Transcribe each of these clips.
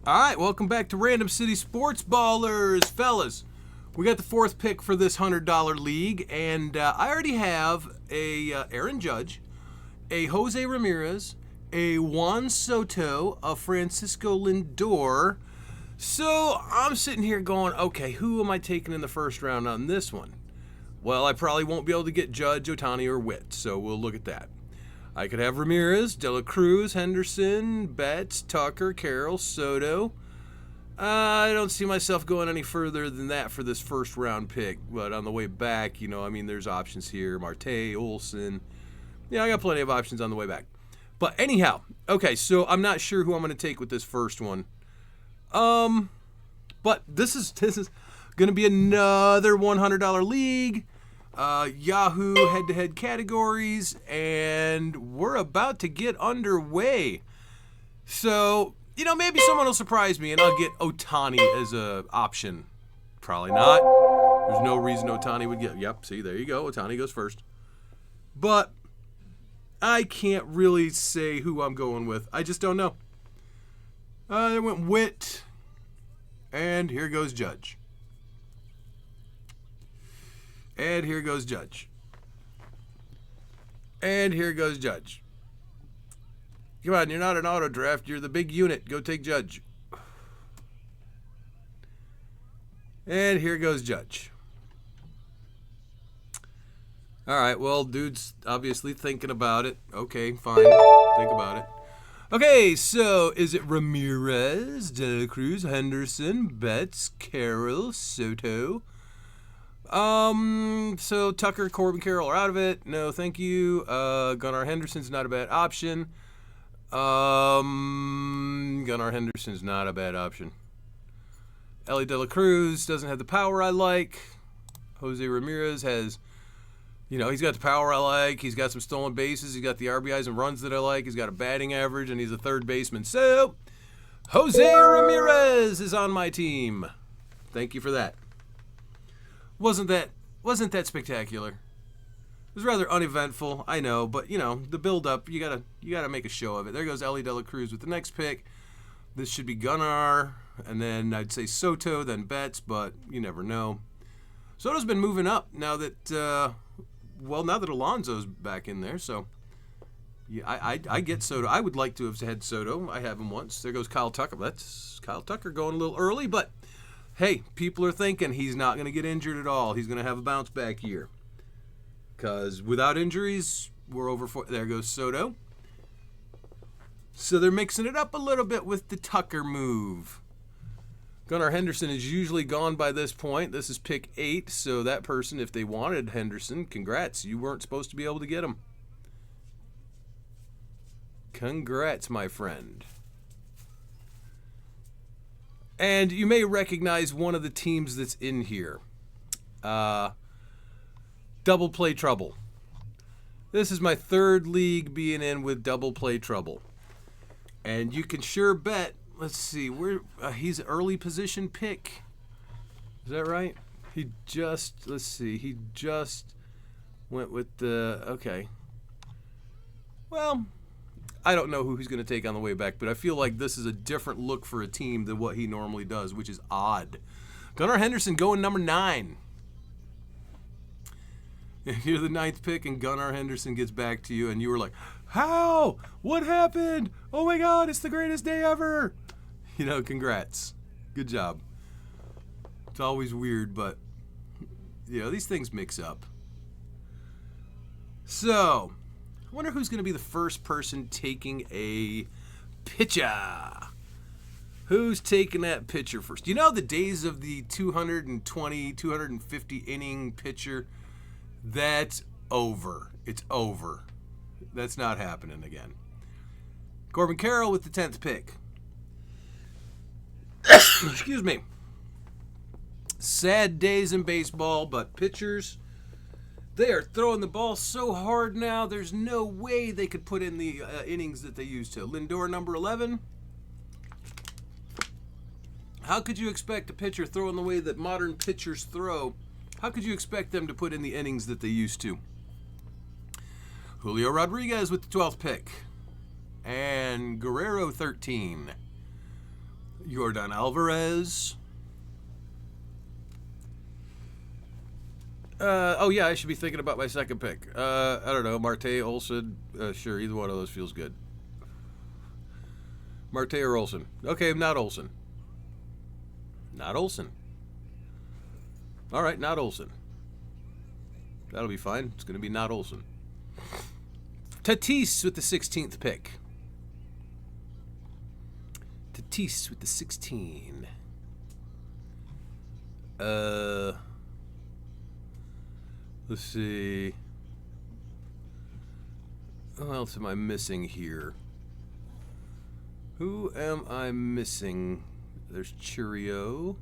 All right, welcome back to Random City Sports Ballers, fellas. We got the fourth pick for this $100 league, and I already have a Aaron Judge, a Jose Ramirez, a Juan Soto, a Francisco Lindor. So I'm sitting here going, okay, who am I taking in the first round on this one? Well, I probably won't be able to get Judge, Ohtani, or Witt, so we'll look at that. I could have Ramirez, De La Cruz, Henderson, Betts, Tucker, Carroll, Soto. I don't see myself going any further than that for this first round pick. But on the way back, there's options here. Marte, Olson. Yeah, I got plenty of options on the way back. But anyhow, okay, so I'm not sure who I'm going to take with this first one. But this is going to be another $100 league. Yahoo head-to-head categories, and we're about to get underway. So, maybe someone will surprise me, and I'll get Ohtani as a option. Probably not. There's no reason Ohtani would get. Yep, see, there you go. Ohtani goes first. But I can't really say who I'm going with. I just don't know. There went Witt, and here goes Judge. And here goes Judge. And here goes Judge. Come on, you're not an auto draft. You're the big unit. Go take Judge. And here goes Judge. All right, well, dude's obviously thinking about it. Okay, fine. Think about it. Okay, so is it Ramirez, De La Cruz, Henderson, Betts, Carroll, Soto? So Tucker, Corbin, Carroll are out of it. No, thank you. Gunnar Henderson's not a bad option. Gunnar Henderson's not a bad option. Ellie De La Cruz doesn't have the power I like. Jose Ramirez has, he's got the power I like. He's got some stolen bases. He's got the RBIs and runs that I like. He's got a batting average, and he's a third baseman. So, Jose Ramirez is on my team. Thank you for that. Wasn't that spectacular? It was rather uneventful, I know, but the build-up, you gotta make a show of it. There goes Ellie De La Cruz with the next pick. This should be Gunnar, and then I'd say Soto, then Betts, but you never know. Soto's been moving up now that Alonso's back in there, so yeah, I get Soto. I would like to have had Soto. I have him once. There goes Kyle Tucker. That's Kyle Tucker going a little early, but hey, people are thinking he's not going to get injured at all. He's going to have a bounce back year. Because without injuries, we're over for. There goes Soto. So they're mixing it up a little bit with the Tucker move. Gunnar Henderson is usually gone by this point. This is pick 8. So that person, if they wanted Henderson, congrats. You weren't supposed to be able to get him. Congrats, my friend. And you may recognize one of the teams that's in here. Double Play Trouble. This is my third league being in with Double Play Trouble. And you can sure bet, let's see, he's early position pick. Is that right? He just went with okay. Well, I don't know who he's going to take on the way back, but I feel like this is a different look for a team than what he normally does, which is odd. Gunnar Henderson going number 9. If you're the 9th pick and Gunnar Henderson gets back to you and you were like, how? What happened? Oh my God, it's the greatest day ever. Congrats. Good job. It's always weird, but, these things mix up. So, I wonder who's going to be the first person taking a pitcher. Who's taking that pitcher first? The days of the 220, 250 inning pitcher? That's over. It's over. That's not happening again. Corbin Carroll with the 10th pick. Excuse me. Sad days in baseball, but pitchers, they are throwing the ball so hard now, there's no way they could put in the innings that they used to. Lindor, number 11. How could you expect a pitcher throwing the way that modern pitchers throw? How could you expect them to put in the innings that they used to? Julio Rodriguez with the 12th pick. And Guerrero, 13. Yordan Alvarez. Oh yeah, I should be thinking about my second pick. I don't know, Marte, Olsen. Sure, either one of those feels good. Marte or Olsen? Okay, not Olsen. Not Olsen. All right, not Olsen. That'll be fine. It's going to be not Olsen. Tatis with the 16th pick. Tatis with the 16. Let's see. Who else am I missing here? Who am I missing? There's Churio.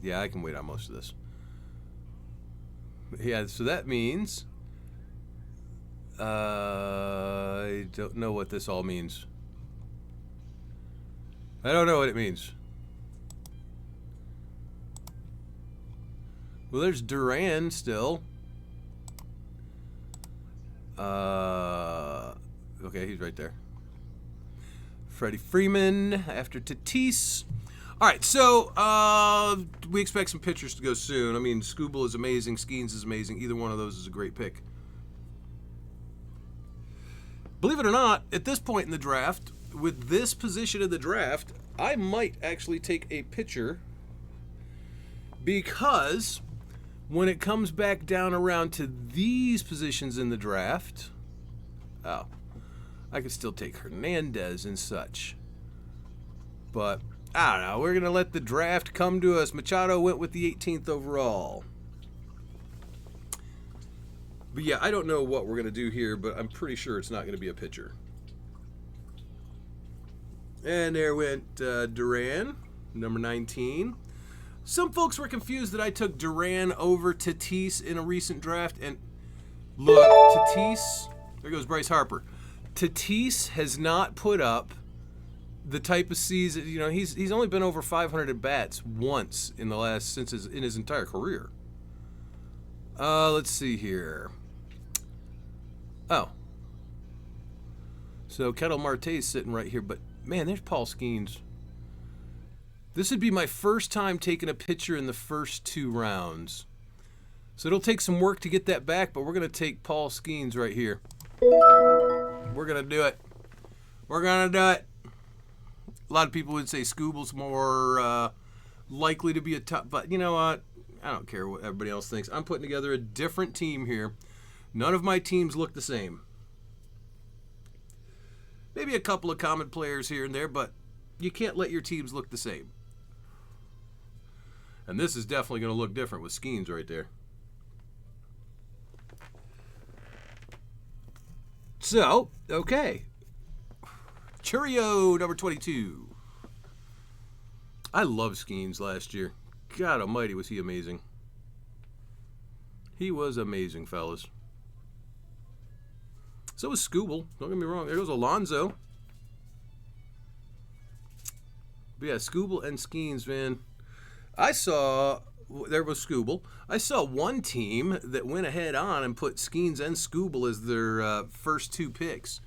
Yeah, I can wait on most of this. Yeah, so that means I don't know what this all means. I don't know what it means. Well, there's Duran still. Okay, he's right there. Freddie Freeman after Tatis. All right, so we expect some pitchers to go soon. I mean, Skubal is amazing. Skenes is amazing. Either one of those is a great pick. Believe it or not, at this point in the draft, with this position of the draft, I might actually take a pitcher because when it comes back down around to these positions in the draft, I could still take Hernandez and such. But I don't know. We're going to let the draft come to us. Machado went with the 18th overall. But yeah, I don't know what we're going to do here, but I'm pretty sure it's not going to be a pitcher. And there went Duran, number 19. Some folks were confused that I took Duran over Tatis in a recent draft. And look, Tatis, there goes Bryce Harper. Tatis has not put up the type of season, you know, he's only been over 500 at bats once in the last, in his entire career. Let's see here. Oh. So Ketel Marte's sitting right here, but man, there's Paul Skenes. This would be my first time taking a pitcher in the first 2 rounds. So it'll take some work to get that back, but we're going to take Paul Skenes right here. We're going to do it. We're going to do it. A lot of people would say Skubal's more likely to be a top, but you know what? I don't care what everybody else thinks. I'm putting together a different team here. None of my teams look the same. Maybe a couple of common players here and there, but you can't let your teams look the same. And this is definitely going to look different with Skenes right there. So, okay. Churio, number 22. I love Skenes last year. God almighty, was he amazing. He was amazing, fellas. So was Skubal. Don't get me wrong. There goes Alonso. But yeah, Skubal and Skenes, man. There was Skubal. I saw one team that went ahead on and put Skenes and Skubal as their first 2 picks.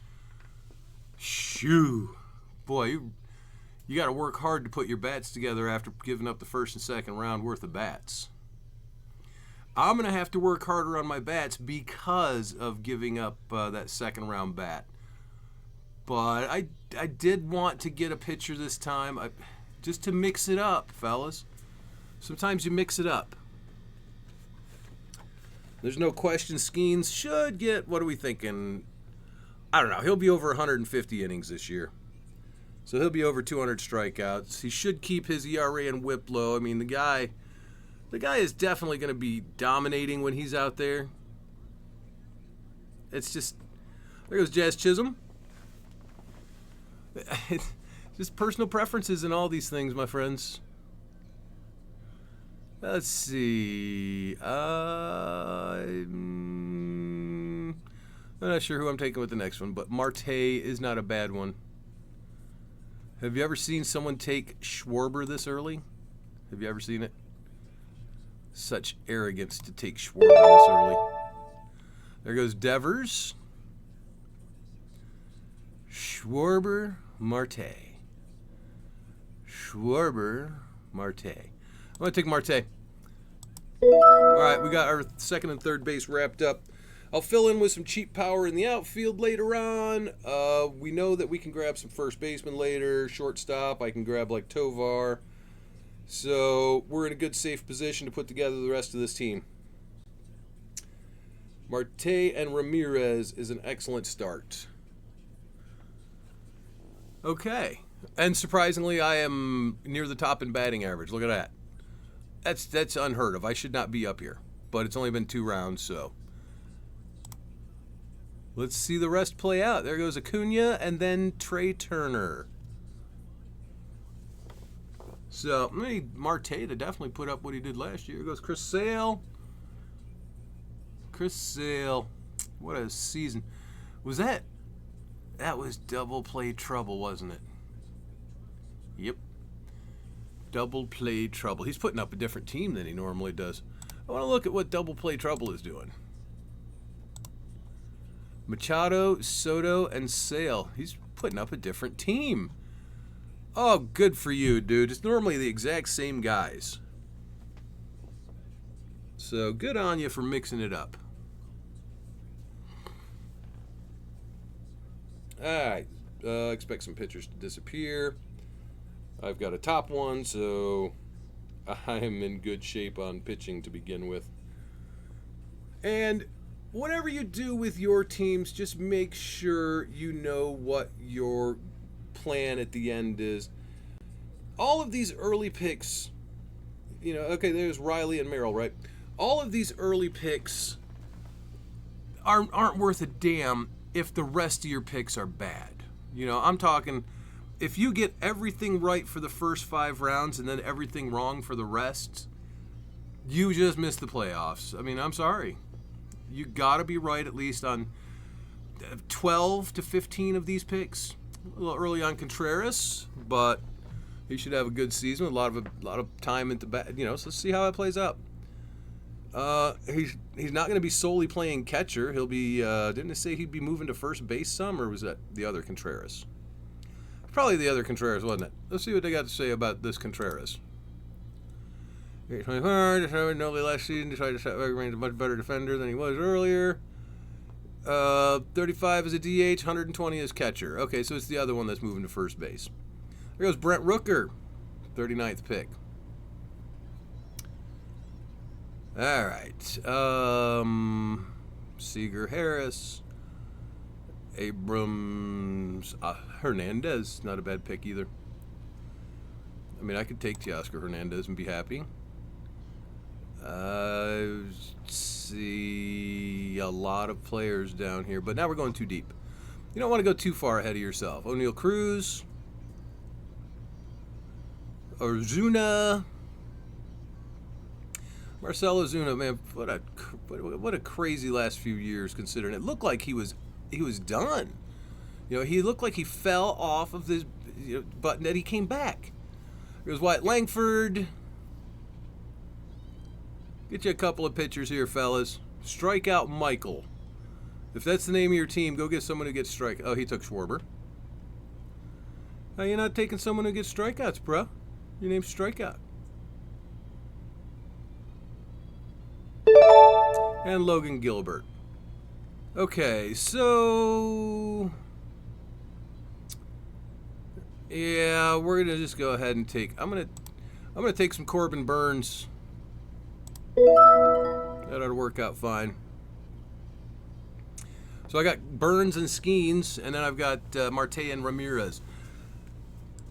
Shoo. Boy, you got to work hard to put your bats together after giving up the first and second round worth of bats. I'm going to have to work harder on my bats because of giving up that second round bat. But I did want to get a pitcher this time, just to mix it up, fellas. Sometimes you mix it up. There's no question Skenes should get, what are we thinking? I don't know. He'll be over 150 innings this year. So he'll be over 200 strikeouts. He should keep his ERA and WHIP low. I mean, the guy is definitely going to be dominating when he's out there. It's just, there goes Jazz Chisholm. It's just personal preferences and all these things, my friends. Let's see. I'm not sure who I'm taking with the next one, but Marte is not a bad one. Have you ever seen someone take Schwarber this early? Have you ever seen it? Such arrogance to take Schwarber this early. There goes Devers. Schwarber Marte. Schwarber Marte. I'm going to take Marte. All right, we got our second and third base wrapped up. I'll fill in with some cheap power in the outfield later on. We know that we can grab some first baseman later. Shortstop, I can grab like Tovar. So we're in a good, safe position to put together the rest of this team. Marte and Ramirez is an excellent start. Okay. And surprisingly, I am near the top in batting average. Look at that. That's unheard of. I should not be up here. But it's only been 2 rounds, so. Let's see the rest play out. There goes Acuna and then Trey Turner. So, I mean, Marte to definitely put up what he did last year. Here goes Chris Sale. Chris Sale. What a season. Was that? That was double play trouble, wasn't it? Yep. Double play trouble. He's putting up a different team than he normally does. I want to look at what double play trouble is doing. Machado, Soto, and Sale. He's putting up a different team. Oh, good for you, dude. It's normally the exact same guys. So good on you for mixing it up. All right. Expect some pitchers to disappear. I've got a top one, so I'm in good shape on pitching to begin with. And whatever you do with your teams, just make sure you know what your plan at the end is. All of these early picks, you know, okay, there's Riley and Merrill, right? All of these early picks aren't worth a damn if the rest of your picks are bad. You know, I'm talking, if you get everything right for the first 5 rounds and then everything wrong for the rest, you just missed the playoffs. I mean, I'm sorry. You got to be right at least on 12 to 15 of these picks. A little early on Contreras, but he should have a good season with a lot of time at the back. You know, so let's see how that plays out. He's not going to be solely playing catcher. He'll be. Didn't it say he'd be moving to first base some, or was that the other Contreras? Probably the other Contreras, wasn't it? Let's see what they got to say about this Contreras. 24, decided nobody last season, decided to remain a much better defender than he was earlier. 35 as a DH, 120 as catcher. Okay, so it's the other one that's moving to first base. There goes Brent Rooker, 39th pick. All right. Seager Harris. Abrams. Hernandez, not a bad pick either. I mean, I could take Teoscar Hernandez and be happy. See a lot of players down here, but now we're going too deep. You don't want to go too far ahead of yourself. O'Neal Cruz, Ozuna, Marcell Ozuna, man, what a crazy last few years. Considering it looked like he was done. You know, he looked like he fell off of this, but then he came back. There's Wyatt Langford. Get you a couple of pitchers here, fellas. Strikeout Michael. If that's the name of your team, go get someone who gets strike. Oh, he took Schwarber. How you not taking someone who gets strikeouts, bro? Your name's Strikeout. And Logan Gilbert. Okay, so yeah, we're gonna just go ahead and take. I'm gonna take some Corbin Burns. That ought to work out fine. So I got Burns and Skenes, and then I've got Marte and Ramirez.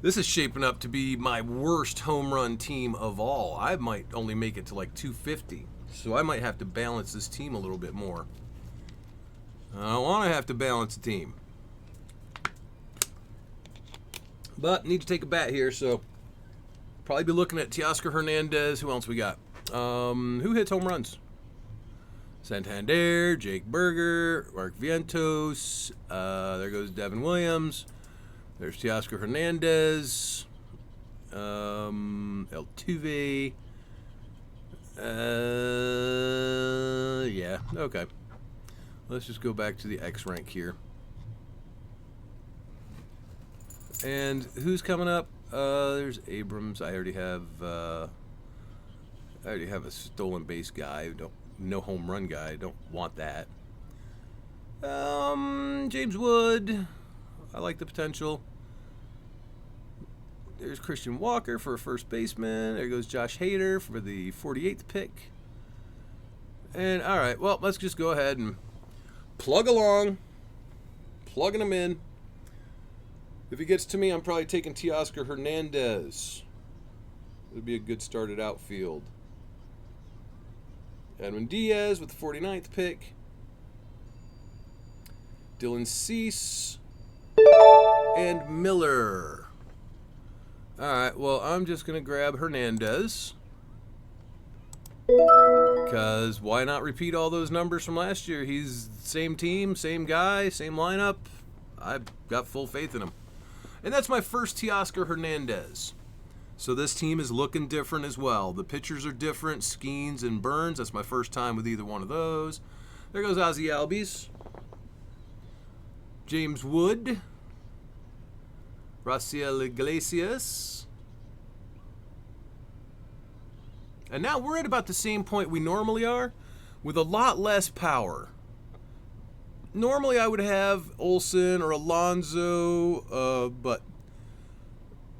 This is shaping up to be my worst home run team of all. I might only make it to like 250, so I might have to balance this team a little bit more. I don't want to have to balance the team. But need to take a bat here, so probably be looking at Teoscar Hernandez. Who else we got? Who hits home runs? Santander, Jake Berger, Mark Vientos. There goes Devin Williams. There's Teoscar Hernandez. Altuve. Yeah, okay. Let's just go back to the X rank here. And who's coming up? There's Abrams. I already have a stolen base guy. No home run guy. Don't want that. James Wood. I like the potential. There's Christian Walker for a first baseman. There goes Josh Hader for the 48th pick. And all right, well, let's just go ahead and plug along. Plugging him in. If he gets to me, I'm probably taking Teoscar Hernandez. It would be a good start at outfield. Edwin Diaz with the 49th pick. Dylan Cease. And Miller. All right, well, I'm just going to grab Hernandez. Because why not repeat all those numbers from last year? He's same team, same guy, same lineup. I've got full faith in him. And that's my first Teoscar Hernandez. So this team is looking different as well. The pitchers are different, Skenes and Burns. That's my first time with either one of those. There goes Ozzie Albies. James Wood. Raciel Iglesias. And now we're at about the same point we normally are, with a lot less power. Normally I would have Olsen or Alonso, but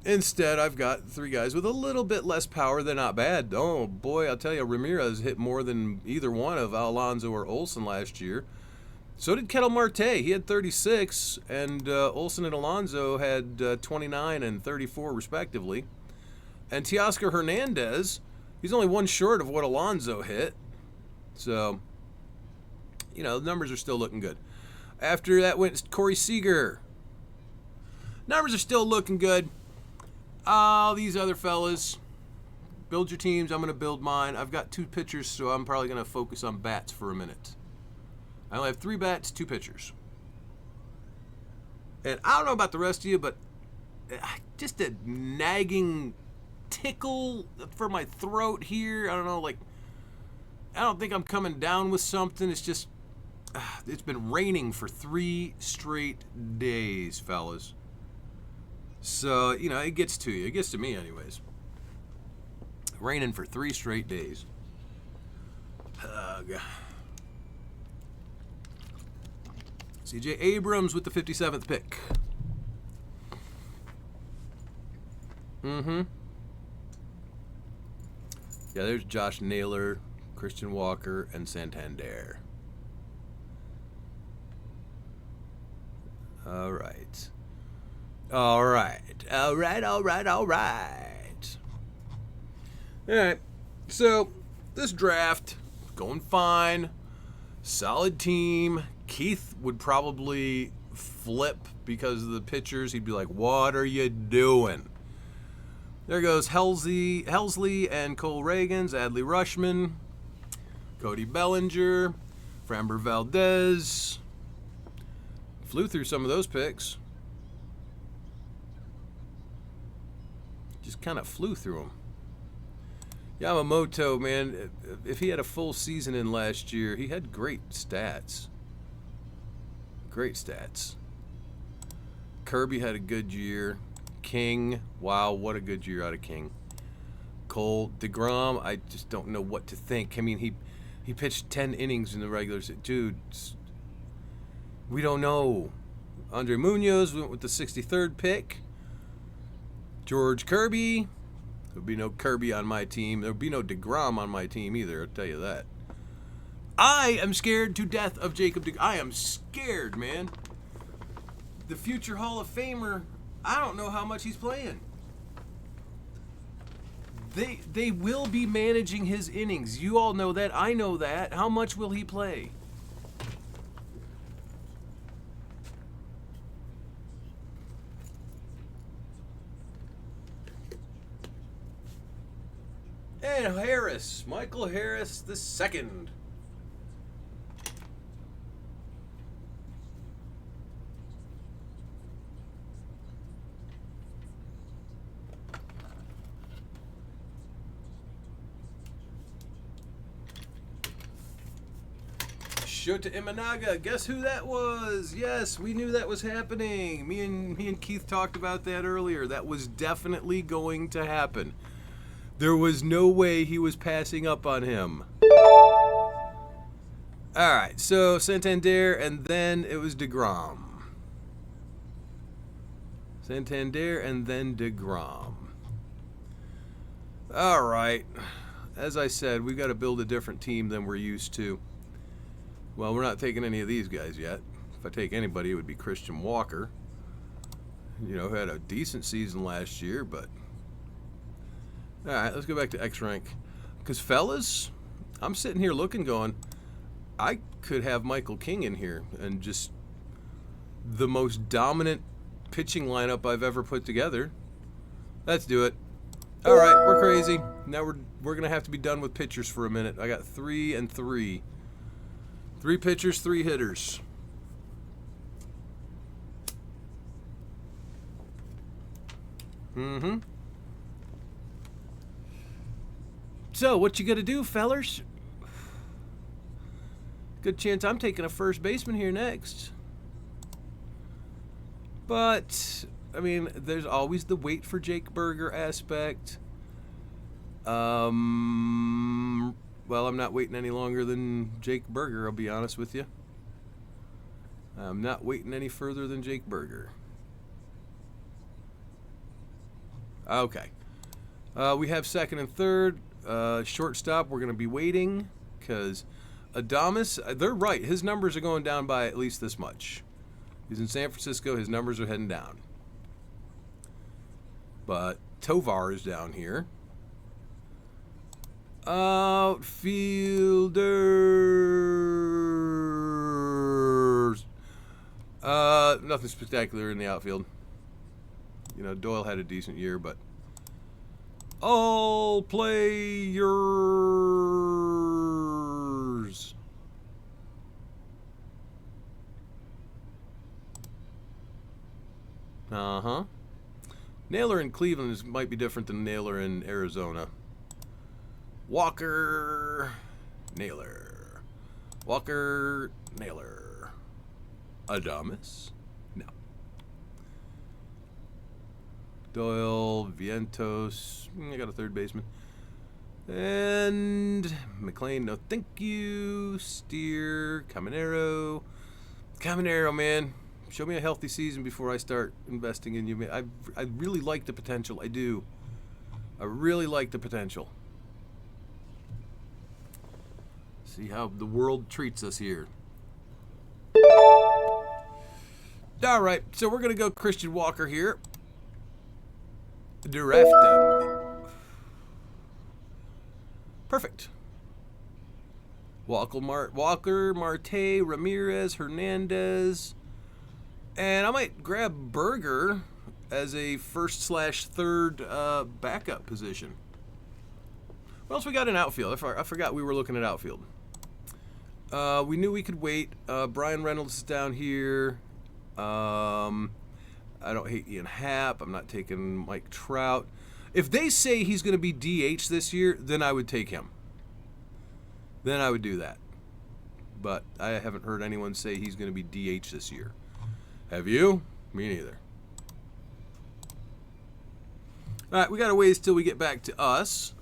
instead I've got three guys with a little bit less power. They're not bad. Oh boy, I'll tell you, Ramirez hit more than either one of Alonso or Olsen last year. So did Ketel Marte. He had 36, and Olsen and Alonso had 29 and 34 respectively. And Teoscar Hernandez, he's only one short of what Alonso hit. So, you know, the numbers are still looking good. After that went Corey Seager. Numbers are still looking good. All these other fellas, build your teams. I'm going to build mine. I've got two pitchers, so I'm probably going to focus on bats for a minute. I only have 3 bats, 2 pitchers. And I don't know about the rest of you, but just a nagging tickle for my throat here. I don't know, like, I don't think I'm coming down with something. It's just, it's been raining for 3 straight days, fellas. So, you know, it gets to you. It gets to me anyways. Raining for 3 straight days. God. C.J. Abrams with the 57th pick. Yeah, there's Josh Naylor, Christian Walker, and Santander. All right. All right. So, this draft, going fine. Solid team. Keith would probably flip because of the pitchers. He'd be like, what are you doing? There goes Helsley and Cole Reagans, Adley Rushman, Cody Bellinger, Framber Valdez. Flew through some of those picks. Just kind of flew through them. Yamamoto, man, if he had a full season in last year, he had great stats. Great stats. Kirby had a good year. King, wow, what a good year out of King. Cole, DeGrom, I just don't know what to think. I mean, he pitched 10 innings in the regular season. Dude, we don't know. Andre Munoz went with the 63rd pick. George Kirby. There'll be no Kirby on my team. There'll be no DeGrom on my team either, I'll tell you that. I am scared to death of Jacob DeGrom. I am scared, man. The future Hall of Famer, I don't know how much he's playing. They will be managing his innings. You all know that. I know that. How much will he play? And Harris, Michael Harris the second. Shota Imanaga. Guess who that was? Yes, we knew that was happening. Me and Keith talked about that earlier. That was definitely going to happen. There was no way he was passing up on him. All right, so Santander, and then it was DeGrom. Santander, and then DeGrom. All right. As I said, we got to build a different team than we're used to. Well, we're not taking any of these guys yet. If I take anybody, it would be Christian Walker. You know, who had a decent season last year, but... All right, let's go back to X rank. Because, fellas, I'm sitting here looking, going, I could have Michael King in here and just the most dominant pitching lineup I've ever put together. Let's do it. All right, we're crazy. Now we're gonna have to be done with pitchers for a minute. I got 3 and 3. 3 pitchers, 3 hitters. So what you gonna do, fellers? Good chance I'm taking a first baseman here next. But, I mean, there's always the wait for Jake Burger aspect. Well, I'm not waiting any longer than Jake Burger, I'll be honest with you. I'm not waiting any further than Jake Burger. Okay. We have second and third. Shortstop, we're going to be waiting because Adames, they're right. His numbers are going down by at least this much. He's in San Francisco. His numbers are heading down. But Tovar is down here. Outfielders. Nothing spectacular in the outfield. You know, Doyle had a decent year, but all players. Naylor in Cleveland might be different than Naylor in Arizona. Walker, Naylor. Walker, Naylor. Adames? No. Doyle, Vientos. I got a third baseman. And McLean, no thank you. Steer, Caminero. Caminero, man. Show me a healthy season before I start investing in you. I really like the potential. I do. I really like the potential. See how the world treats us here. All right, so we're going to go Christian Walker here. Draft him. Perfect. Walker, Marte, Ramirez, Hernandez. And I might grab Berger as a first/third backup position. What else we got in outfield? I forgot we were looking at outfield. We knew we could wait. Brian Reynolds is down here. I don't hate Ian Happ. I'm not taking Mike Trout. If they say he's going to be DH this year, then I would take him. Then I would do that. But I haven't heard anyone say he's going to be DH this year. Have you? Me neither. All right, we got a ways till we get back to us.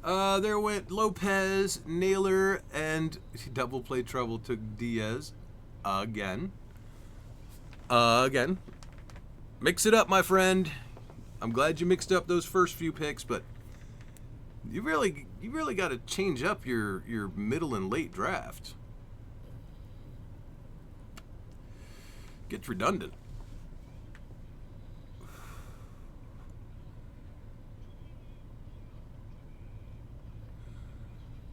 There went Lopez, Naylor, and double play trouble took Diaz again. Mix it up, my friend. I'm glad you mixed up those first few picks, but you really got to change up your middle and late draft. Gets redundant.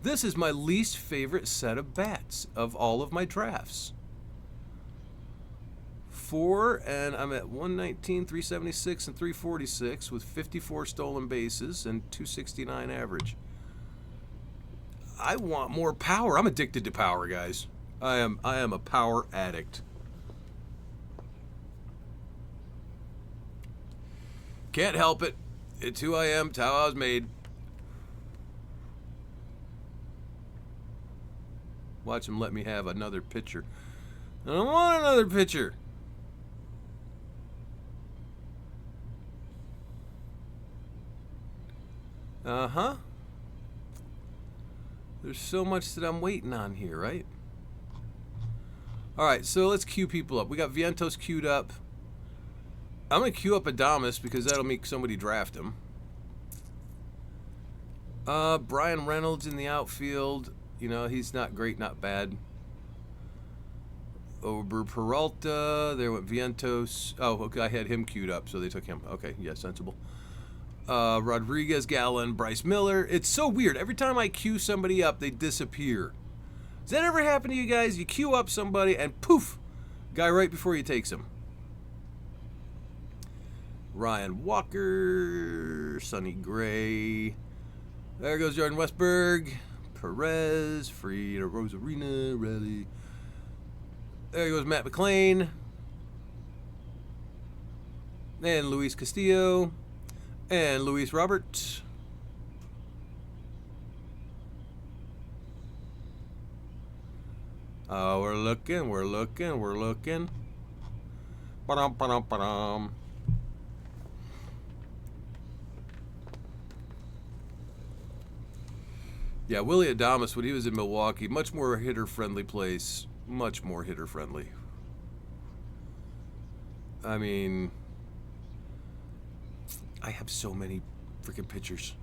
This is my least favorite set of bats of all of my drafts. 4, and I'm at 119, 376, and 346 with 54 stolen bases and 269 average. I want more power. I'm addicted to power, guys. I am a power addict. Can't help it. It's who I am. It's how I was made. Watch him let me have another pitcher. I don't want another pitcher. Uh-huh. There's so much that I'm waiting on here, right? All right, so let's queue people up. We got Vientos queued up. I'm going to queue up Adames because that'll make somebody draft him. Brian Reynolds in the outfield. You know, he's not great, not bad. Over Peralta. There went Vientos. Oh, okay, I had him queued up, so they took him. Okay, yeah, sensible. Rodriguez, Gallen, Bryce Miller. It's so weird. Every time I queue somebody up, they disappear. Does that ever happen to you guys? You queue up somebody and poof, guy right before you takes him. Ryan Walker, Sonny Gray. There goes Jordan Westberg. Perez, Fried, Rosarina, Relly. There goes Matt McClain. And Luis Castillo. And Luis Robert. We're looking. Ba-dum, ba-dum, ba-dum. Yeah, Willie Adames, when he was in Milwaukee, much more hitter-friendly place. Much more hitter-friendly. I mean, I have so many freaking pitchers.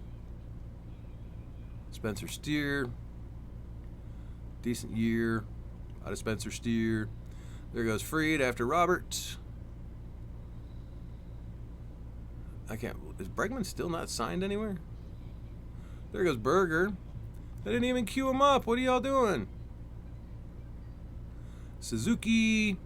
Spencer Steer. Decent year. Out of Spencer Steer. There goes Fried after Robert. I can't. Is Bregman still not signed anywhere? There goes Berger. I didn't even queue him up. What are y'all doing? Suzuki.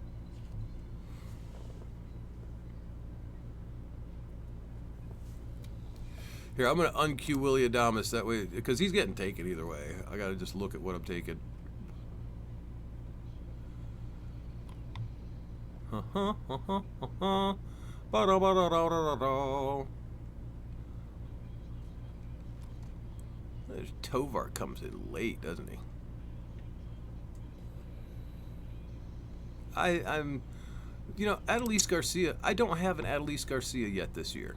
Here, I'm going to unqueue Willie Adames that way, because he's getting taken either way. I got to just look at what I'm taking. There's Tovar comes in late, doesn't he? I'm, you know, Adolis Garcia. I don't have an Adolis Garcia yet this year.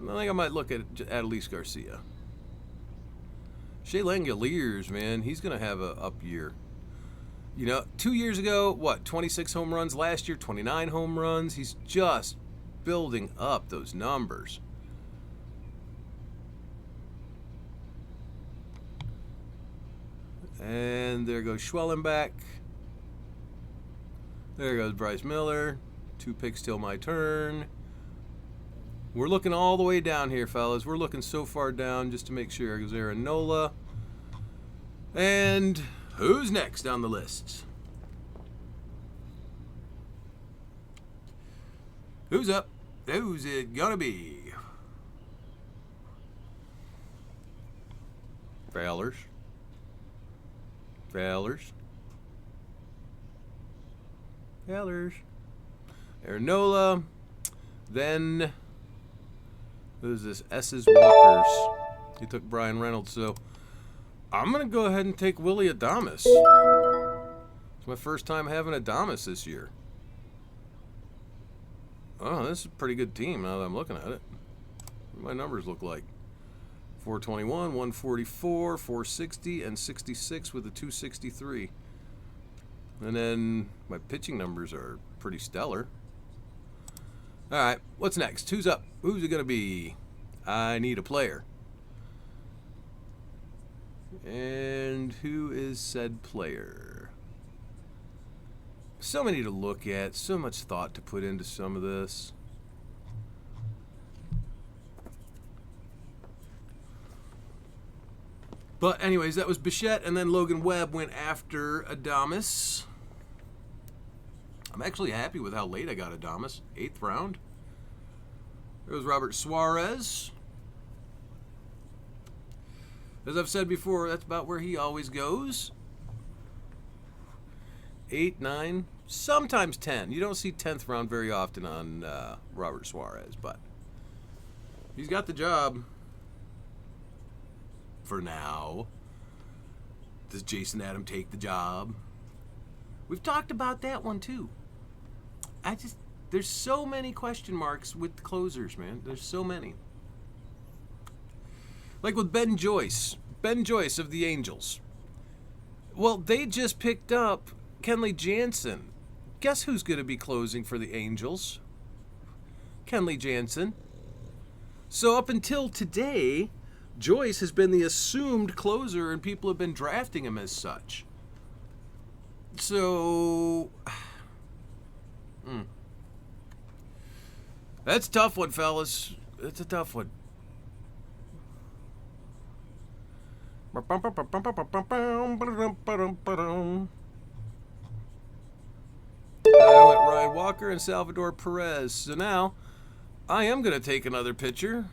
I think I might look at Adolis Garcia. Shea Langoliers, man, he's gonna have a up year. You know, 2 years ago, what, 26 home runs? Last year, 29 home runs. He's just building up those numbers. And there goes Schwellenbach. There goes Bryce Miller. 2 picks till my turn. We're looking all the way down here, fellas. We're looking so far down just to make sure. There's Aaron Nola. And who's next on the list? Who's up? Who's it gonna be? Fowlers. Aaron Nola. Then who's this? S's Walkers. He took Brian Reynolds, so I'm going to go ahead and take Willie Adames. It's my first time having Adames this year. Oh, this is a pretty good team now that I'm looking at it. What do my numbers look like? 421, 144, 460, and 66 with a 263. And then my pitching numbers are pretty stellar. All right, what's next? Who's up? Who's it going to be? I need a player. And who is said player? So many to look at, so much thought to put into some of this. But anyways, that was Bichette, and then Logan Webb went after Adames. I'm actually happy with how late I got Adames. 8th round. There was Robert Suarez. As I've said before, that's about where he always goes. 8, 9, sometimes 10. You don't see 10th round very often on Robert Suarez, but he's got the job for now. Does Jason Adam take the job? We've talked about that one too. There's so many question marks with the closers, man. There's so many. Like with Ben Joyce of the Angels. Well, they just picked up Kenley Jansen. Guess who's going to be closing for the Angels? Kenley Jansen. So up until today, Joyce has been the assumed closer, and people have been drafting him as such. So, that's a tough one, fellas. It's a tough one. I went Ryan Walker and Salvador Perez. So now, I am going to take another pitcher,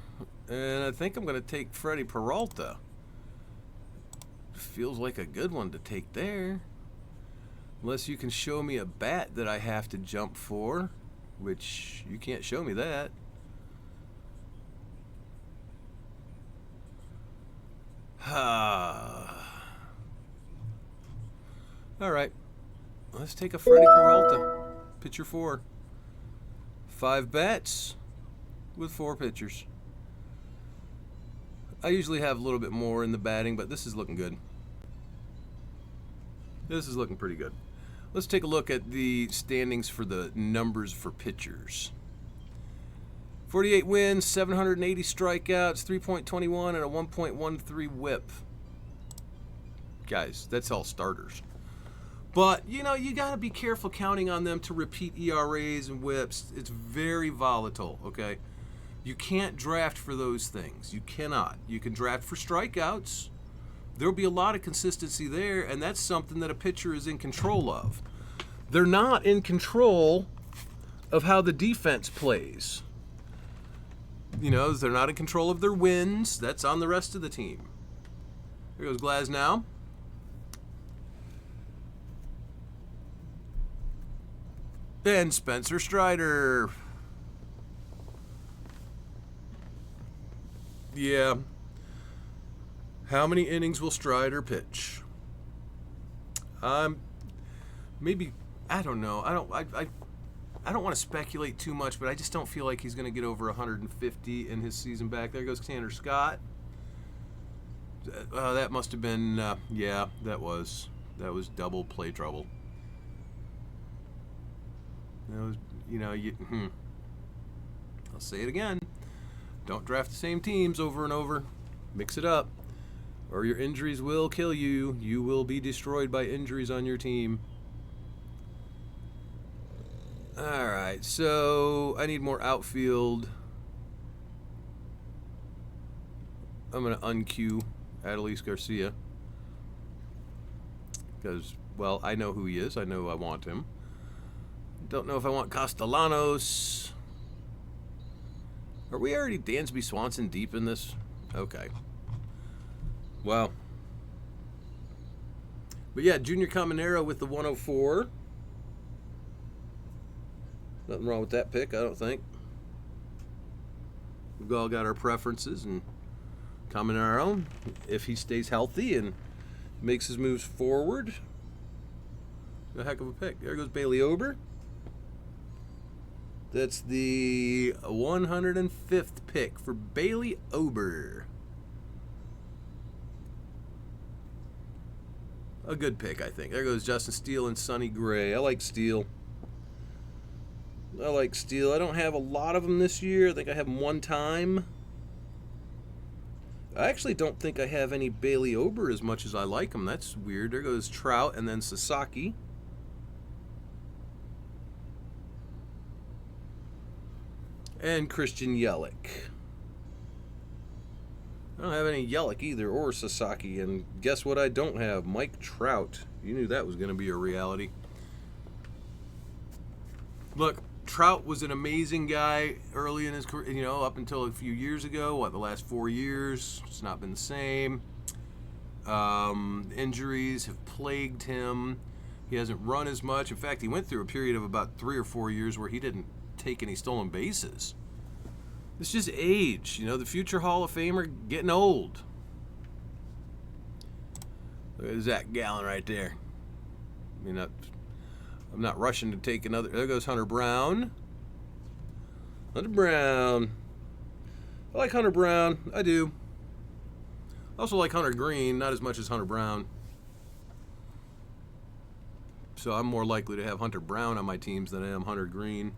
and I think I'm going to take Freddie Peralta. Feels like a good one to take there. Unless you can show me a bat that I have to jump for, which you can't show me that. All right. Let's take a Freddie Peralta. Pitcher 4. 5 bats with 4 pitchers. I usually have a little bit more in the batting, but this is looking good. This is looking pretty good. Let's take a look at the standings for the numbers for pitchers. 48 wins, 780 strikeouts, 3.21, and a 1.13 whip. Guys, that's all starters. But, you know, you got to be careful counting on them to repeat ERAs and whips. It's very volatile, okay? You can't draft for those things. You cannot. You can draft for strikeouts. There'll be a lot of consistency there, and that's something that a pitcher is in control of. They're not in control of how the defense plays. You know, they're not in control of their wins. That's on the rest of the team. Here goes Glasnow. And Spencer Strider. Yeah. How many innings will Strider pitch? Maybe, I don't know. I don't want to speculate too much, but I just don't feel like he's going to get over 150 in his season back. There goes Tanner Scott. That must have been, yeah, that was double play trouble. That was, you know, I'll say it again. Don't draft the same teams over and over. Mix it up, or your injuries will kill you. You will be destroyed by injuries on your team. All right, so I need more outfield. I'm going to uncue Adolis Garcia because, well, I know who he is. I know I want him. Don't know if I want Castellanos. Are we already Dansby Swanson deep in this? Okay. Wow. But yeah, Junior Caminero with the 104. Nothing wrong with that pick, I don't think. We've all got our preferences, and Caminero, if he stays healthy and makes his moves forward, a heck of a pick. There goes Bailey Ober. That's the 105th pick for Bailey Ober. A good pick, I think. There goes Justin Steele and Sonny Gray. I like Steele. I don't have a lot of them this year. I think I have them one time. I actually don't think I have any Bailey Ober as much as I like him. That's weird. There goes Trout and then Sasaki. And Christian Yelich. I don't have any Yelich either, or Sasaki. And guess what I don't have? Mike Trout. You knew that was going to be a reality. Look, Trout was an amazing guy early in his career, you know, up until a few years ago. The last 4 years, it's not been the same. Injuries have plagued him. He hasn't run as much. In fact, he went through a period of about 3 or 4 years where he didn't take any stolen bases. It's just age, you know, the future Hall of Famer getting old. Look at Zach Gallen right there. I mean, I'm not rushing to take another. There goes Hunter Brown. Hunter Brown. I like Hunter Brown. I do. I also like Hunter Green, not as much as Hunter Brown. So I'm more likely to have Hunter Brown on my teams than I am Hunter Green.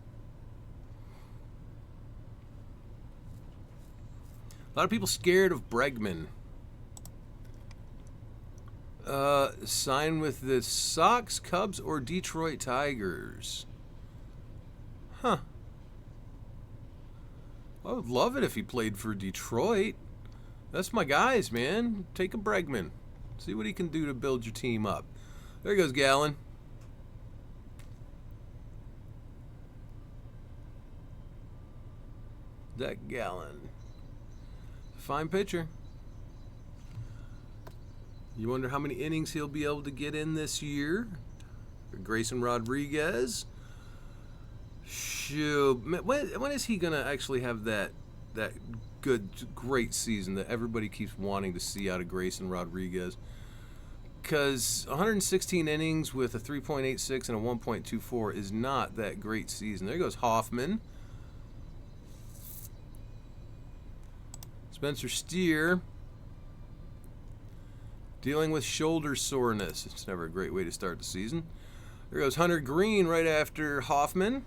A lot of people scared of Bregman. Sign with the Sox, Cubs, or Detroit Tigers. Huh. I would love it if he played for Detroit. That's my guys, man. Take a Bregman. See what he can do to build your team up. There goes Gallen. Zach Gallen. Fine pitcher. You wonder how many innings he'll be able to get in this year. Grayson Rodriguez. Shoot. When is he going to actually have that great season that everybody keeps wanting to see out of Grayson Rodriguez? Because 116 innings with a 3.86 and a 1.24 is not that great season. There goes Hoffman. Spencer Steer. Dealing with shoulder soreness. It's never a great way to start the season. There goes Hunter Green right after Hoffman.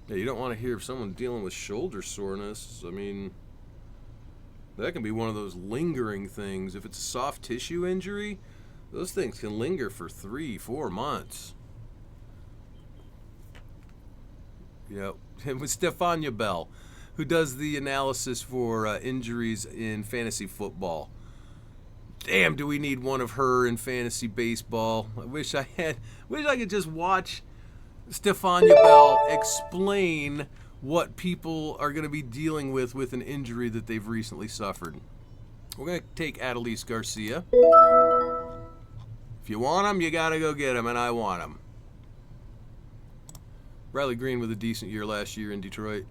Yeah, you don't want to hear of someone dealing with shoulder soreness. I mean, that can be one of those lingering things. If it's a soft tissue injury, those things can linger for 3-4 months. Yeah, with Stefania Bell, who does the analysis for injuries in fantasy football. Damn, do we need one of her in fantasy baseball? I wish I could just watch Stefania Bell explain what people are going to be dealing with an injury that they've recently suffered. We're going to take Adelise Garcia. If you want him, you got to go get him, and I want him. Riley Green with a decent year last year in Detroit.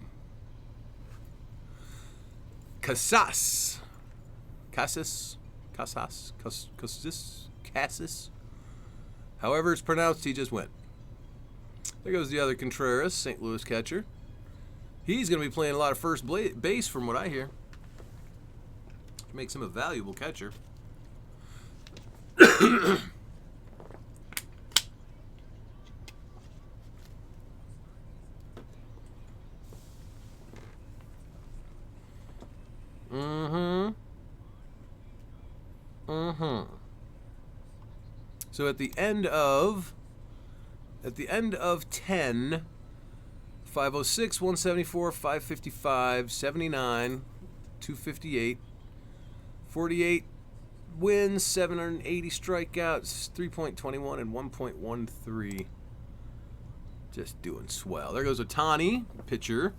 Casas. However it's pronounced, he just went. There goes the other Contreras, St. Louis catcher. He's going to be playing a lot of first base from what I hear. Makes him a valuable catcher. So at the end of 10, 506, 174, 555, 79, 258, 48 wins, 780 strikeouts, 3.21 and 1.13. Just doing swell. There goes Ohtani, pitcher.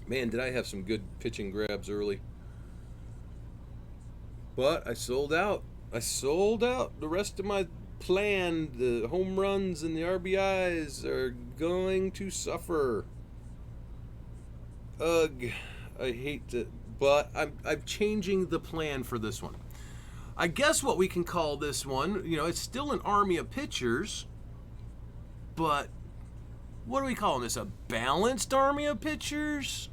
Man, did I have some good pitching grabs early. But I sold out. The rest of my plan, the home runs and the RBIs are going to suffer. Ugh. I hate to, but I'm changing the plan for this one. I guess what we can call this one, it's still an army of pitchers, but what are we calling this? A balanced army of pitchers?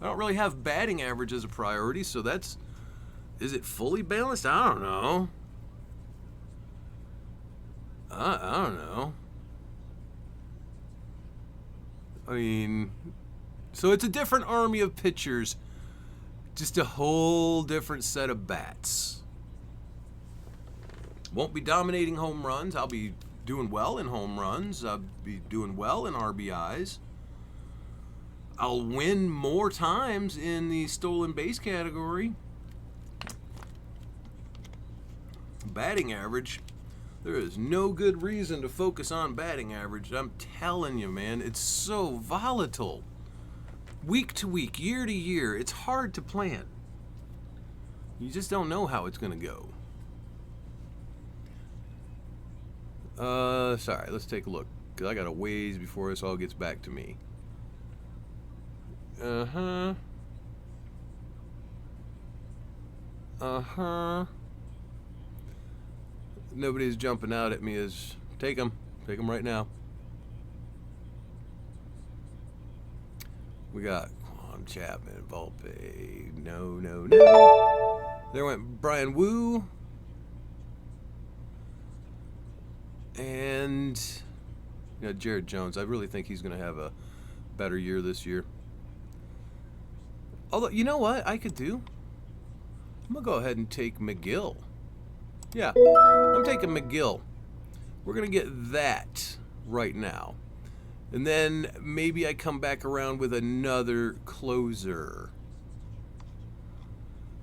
I don't really have batting average as a priority, so is it fully balanced? I don't know. I don't know. I mean, so it's a different army of pitchers, just a whole different set of bats. Won't be dominating home runs. I'll be doing well in home runs. I'll be doing well in RBIs. I'll win more times in the stolen base category. Batting average, there is no good reason to focus on batting average. I'm telling you, man, it's so volatile. Week to week, year to year, it's hard to plan. You just don't know how it's going to go. Sorry, let's take a look, because I got a ways before this all gets back to me. Uh-huh. Nobody's jumping out at me as take them. Take them right now. We got Quan Chapman, Volpe. No, no, no. There went Brian Wu. And Jared Jones. I really think he's going to have a better year this year. Although, you know what I could do? I'm going to go ahead and take McGill. Yeah, I'm taking McGill. We're going to get that right now. And then maybe I come back around with another closer.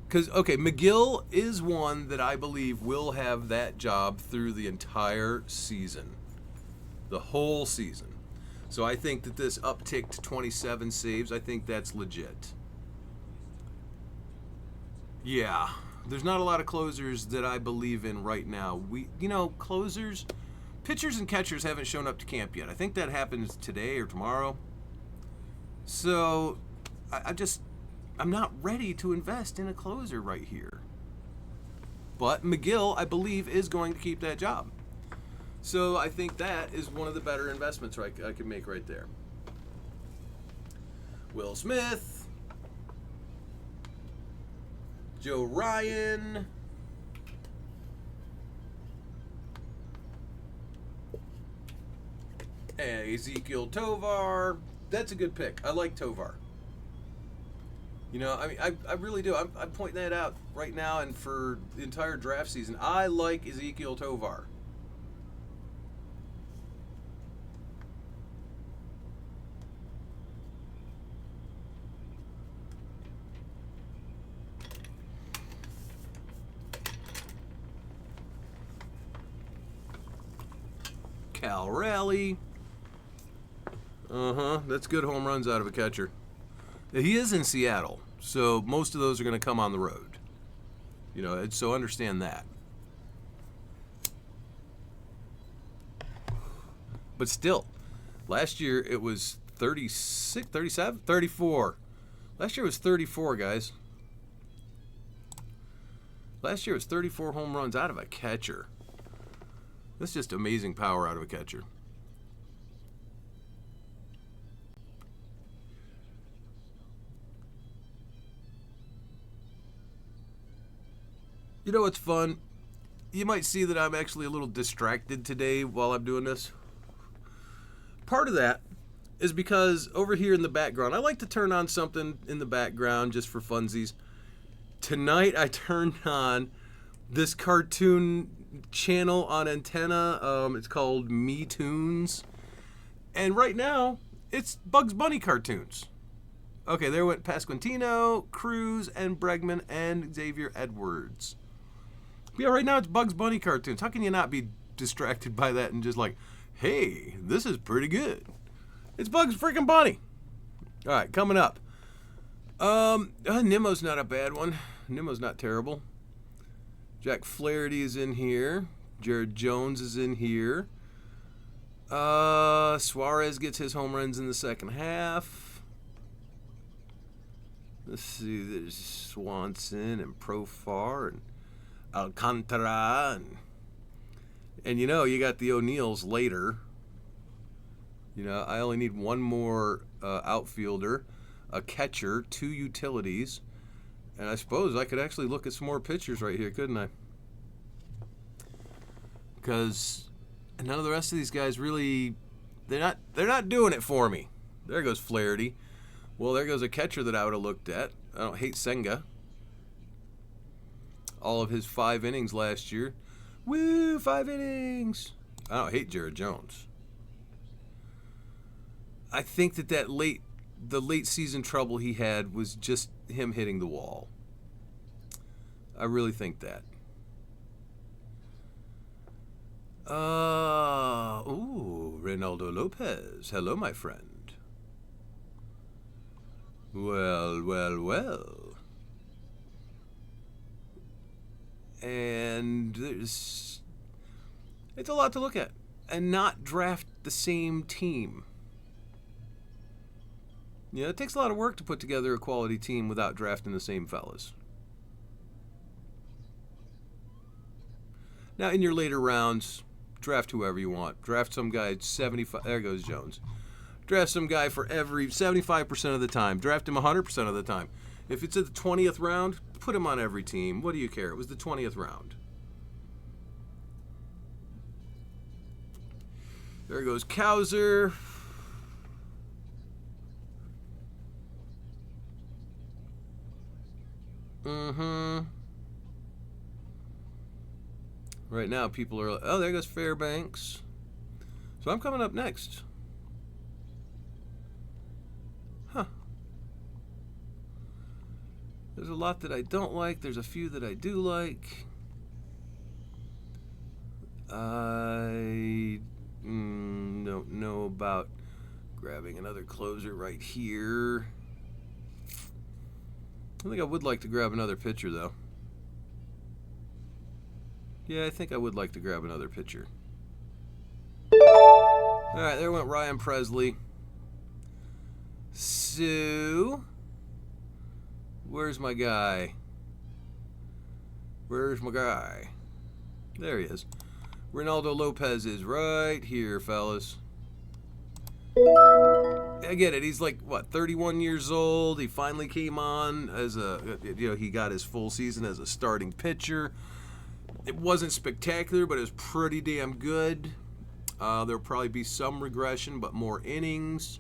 Because, okay, McGill is one that I believe will have that job through the entire season. The whole season. So I think that this uptick to 27 saves, I think that's legit. Yeah, there's not a lot of closers that I believe in right now. Closers, pitchers and catchers haven't shown up to camp yet. I think that happens today or tomorrow. So I'm not ready to invest in a closer right here. But McGill, I believe, is going to keep that job. So I think that is one of the better investments I could make right there. Will Smith. Joe Ryan. And Ezekiel Tovar. That's a good pick. I like Tovar. I really do. I'm pointing that out right now and for the entire draft season. I like Ezekiel Tovar. Cal Raleigh. That's good home runs out of a catcher. He is in Seattle, so most of those are going to come on the road. So understand that. But still, last year it was 36, 37, 34. Last year was 34, guys. Last year was 34 home runs out of a catcher. That's just amazing power out of a catcher. You know what's fun? You might see that I'm actually a little distracted today while I'm doing this. Part of that is because over here in the background, I like to turn on something in the background just for funsies. Tonight I turned on this cartoon channel on antenna. It's called Me Toons. And right now, it's Bugs Bunny cartoons. Okay, there went Pasquantino, Cruz, and Bregman, and Xavier Edwards. Yeah, right now it's Bugs Bunny cartoons. How can you not be distracted by that and just like, hey, this is pretty good? It's Bugs freaking Bunny. All right, coming up. Nimmo's not a bad one. Nimmo's not terrible. Jack Flaherty is in here. Jared Jones is in here. Suarez gets his home runs in the second half. Let's see, there's Swanson and Profar and Alcantara. And you got the O'Neills later. I only need one more outfielder, a catcher, 2 utilities. And I suppose I could actually look at some more pitchers right here, couldn't I? Because none of the rest of these guys really, they're not doing it for me. There goes Flaherty. Well, there goes a catcher that I would have looked at. I don't hate Senga. All of his 5 innings last year. Woo, 5 innings. I don't hate Jared Jones. I think that the late season trouble he had was just him hitting the wall. I really think that. Reynaldo Lopez. Hello, my friend. Well, well, well. And it's a lot to look at. And not draft the same team. It takes a lot of work to put together a quality team without drafting the same fellas. Now, in your later rounds, draft whoever you want. Draft some guy at 75. There goes Jones. Draft some guy for every 75% of the time. Draft him 100% of the time. If it's at the 20th round, put him on every team. What do you care? It was the 20th round. There goes Cowser. Right now, people are... Oh, there goes Fairbanks. So I'm coming up next. Huh. There's a lot that I don't like. There's a few that I do like. I don't know about grabbing another closer right here. I think I would like to grab another pitcher, though. Yeah, I think I would like to grab another pitcher. All right, there went Ryan Presley. So, where's my guy? Where's my guy? There he is. Ronaldo Lopez is right here, fellas. I get it. He's like, what, 31 years old. He finally came on as a, he got his full season as a starting pitcher. It wasn't spectacular, but it was pretty damn good. There'll probably be some regression, but more innings.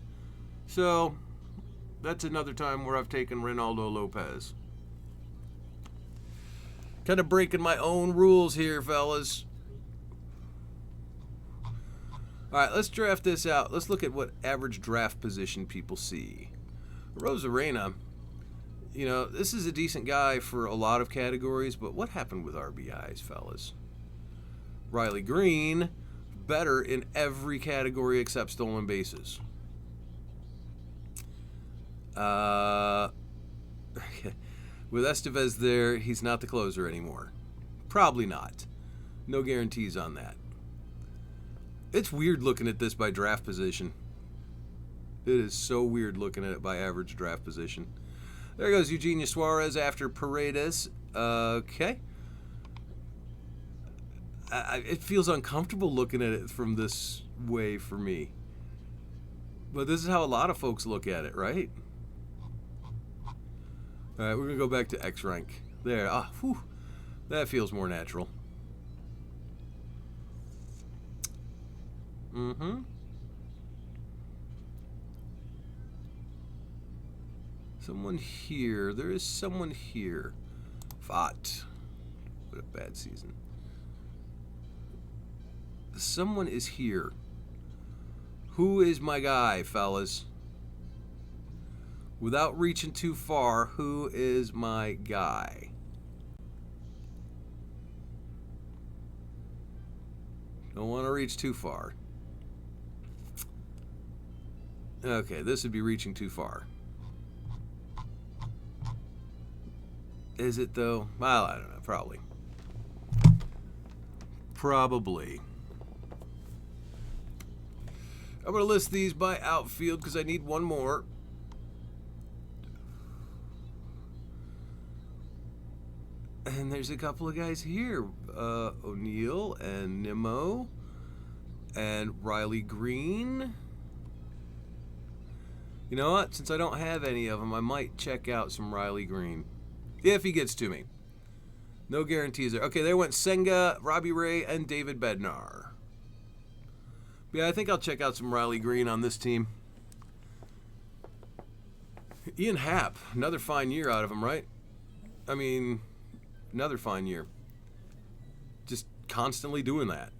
So, that's another time where I've taken Ronaldo Lopez. Kind of breaking my own rules here, fellas. All right, let's draft this out. Let's look at what average draft position people see. Rosarena, this is a decent guy for a lot of categories, but what happened with RBIs, fellas? Riley Green, better in every category except stolen bases. With Estevez there, he's not the closer anymore. Probably not. No guarantees on that. It's weird looking at this by draft position. It is so weird looking at it by average draft position. There goes Eugenio Suarez after Paredes. Okay. It feels uncomfortable looking at it from this way for me. But this is how a lot of folks look at it, right? All right, we're going to go back to X rank. There. Whew. That feels more natural. Someone here. There is someone here. Vot. What a bad season. Someone is here. Who is my guy, fellas? Without reaching too far, who is my guy? Don't want to reach too far. Okay, this would be reaching too far. Is it, though? Well, I don't know. Probably. Probably. I'm going to list these by outfield because I need one more. And there's a couple of guys here. O'Neill and Nimmo and Riley Green. You know what? Since I don't have any of them, I might check out some Riley Green. If he gets to me. No guarantees there. Okay, there went Senga, Robbie Ray, and David Bednar. Yeah, I think I'll check out some Riley Green on this team. Ian Happ, another fine year out of him, right? I mean, another fine year. Just constantly doing that.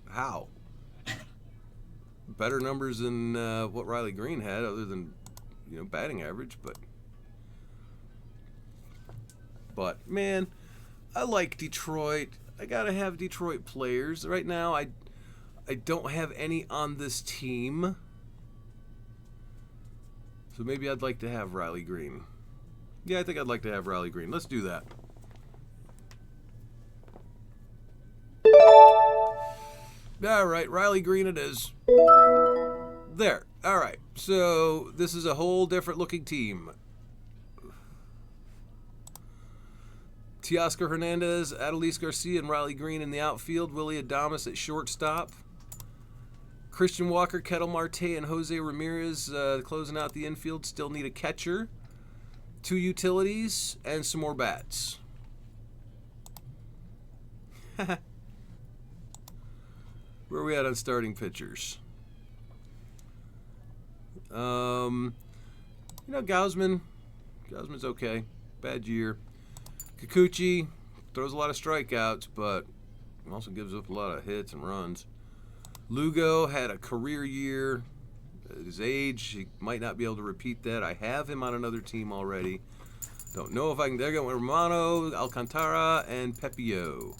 How? Better numbers than what Riley Green had, other than, batting average, But, man, I like Detroit. I got to have Detroit players. Right now, I don't have any on this team. So maybe I'd like to have Riley Green. Yeah, I think I'd like to have Riley Green. Let's do that. All right, Riley Green it is. There. All right. So this is a whole different looking team. Teoscar Hernandez, Adolis Garcia, and Riley Green in the outfield. Willie Adames at shortstop. Christian Walker, Kettle Marte, and Jose Ramirez closing out the infield. Still need a catcher. 2 utilities, and some more bats. Where are we at on starting pitchers? Gausman's okay. Bad year. Kikuchi throws a lot of strikeouts, but also gives up a lot of hits and runs. Lugo had a career year. At his age, he might not be able to repeat that. I have him on another team already. Don't know if I can. There go Romano, Alcantara, and Pepio.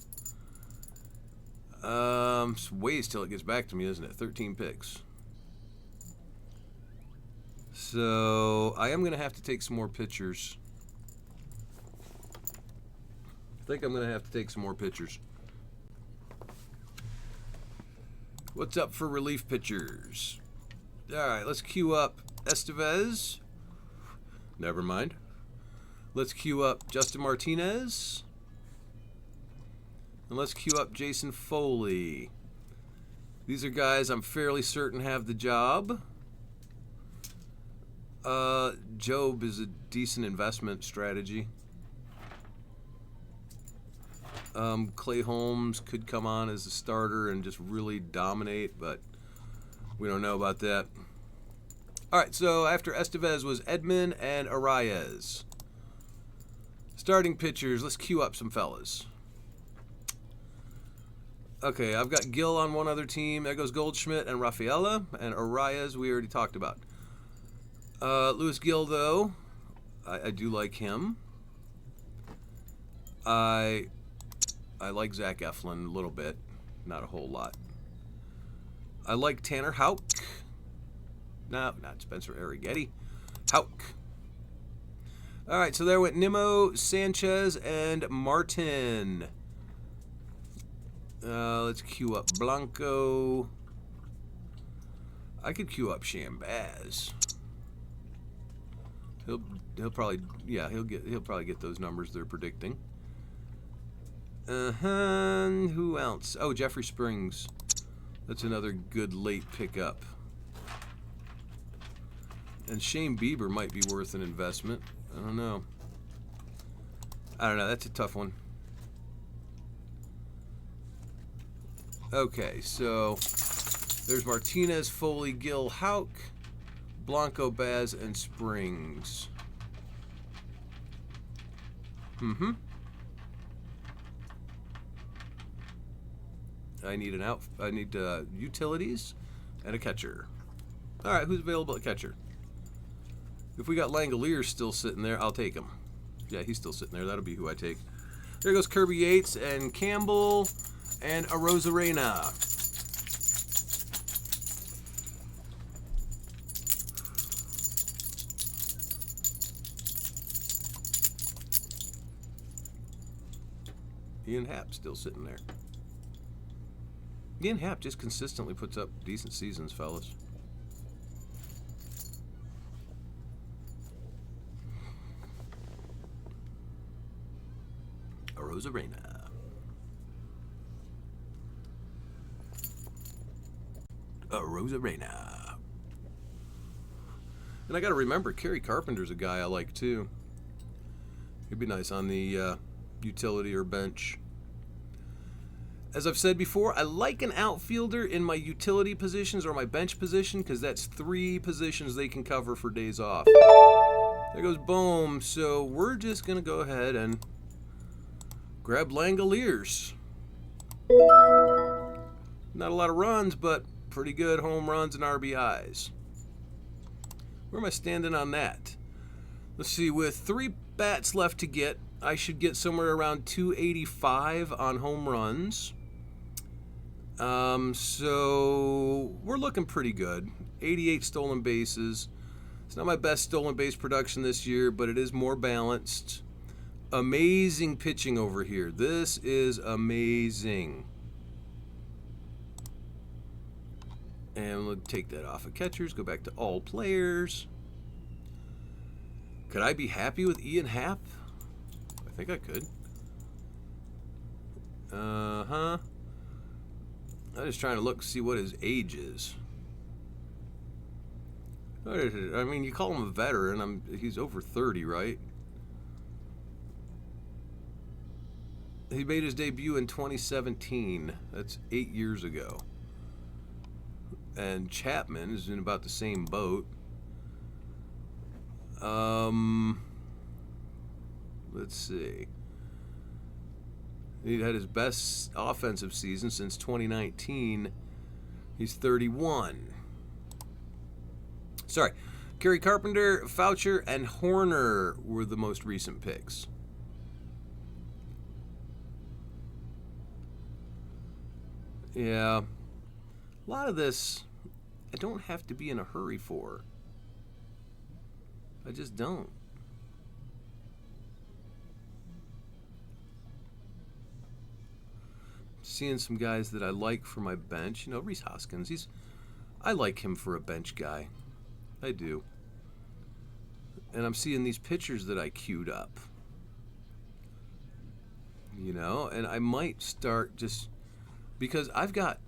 It's ways till it gets back to me, isn't it? 13 picks. So I am going to have to take some more pitchers. I think I'm going to have to take some more pitchers. What's up for relief pitchers? All right, let's queue up Estevez. Never mind. Let's queue up Justin Martinez. And let's queue up Jason Foley. These are guys I'm fairly certain have the job. Job is a decent investment strategy. Clay Holmes could come on as a starter and just really dominate, but we don't know about that. All right, so after Estevez was Edman and Arraez. Starting pitchers, let's queue up some fellas. Okay, I've got Gill on one other team. There goes Goldschmidt and Rafaela, and Arraez we already talked about. Luis Gill, though, I do like him. I like Zach Eflin a little bit, not a whole lot. I like Tanner Houck. No, not Spencer Arrighetti. Houck. All right, so there went Nimmo, Sanchez, and Martin. Let's queue up Blanco. I could queue up Shambaz. He'll probably probably get those numbers they're predicting. Who else? Oh, Jeffrey Springs. That's another good late pickup. And Shane Bieber might be worth an investment. I don't know. That's a tough one. Okay, so there's Martinez, Foley, Gill, Houck, Blanco, Baz, and Springs. I need utilities and a catcher. All right, who's available at catcher? If we got Langoliers still sitting there, I'll take him. Yeah, he's still sitting there. That'll be who I take. There goes Kirby Yates and Campbell and Arozarena. Ian Happ still sitting there. Ian Happ just consistently puts up decent seasons, fellas. Arozarena. Arozarena. And I got to remember, Kerry Carpenter's a guy I like too. He'd be nice on the utility or bench. As I've said before, I like an outfielder in my utility positions or my bench position because that's 3 positions they can cover for days off. There goes Bohm. So we're just going to go ahead and grab Langoliers. Not a lot of runs, but pretty good home runs and RBIs. Where am I standing on that? Let's see, with 3 bats left to get, I should get somewhere around 285 on home runs. So we're looking pretty good. 88 stolen bases. It's not my best stolen base production this year, but it is more balanced. Amazing pitching over here. This is amazing. And we'll take that off of catchers, go back to all players. Could I be happy with Ian Happ? I think I could. I'm just trying to look, see what his age is. What is it? I mean, you call him a veteran. He's over 30, right? He made his debut in 2017. That's 8 years ago. And Chapman is in about the same boat. Let's see. He had his best offensive season since 2019. He's 31. Sorry. Kerry Carpenter, Foucher, and Horner were the most recent picks. Yeah. A lot of this, I don't have to be in a hurry for. I just don't. Seeing some guys that I like for my bench. You know, Reese Hoskins, I like him for a bench guy. I do. And I'm seeing these pictures that I queued up. You know, and I might start just because I've got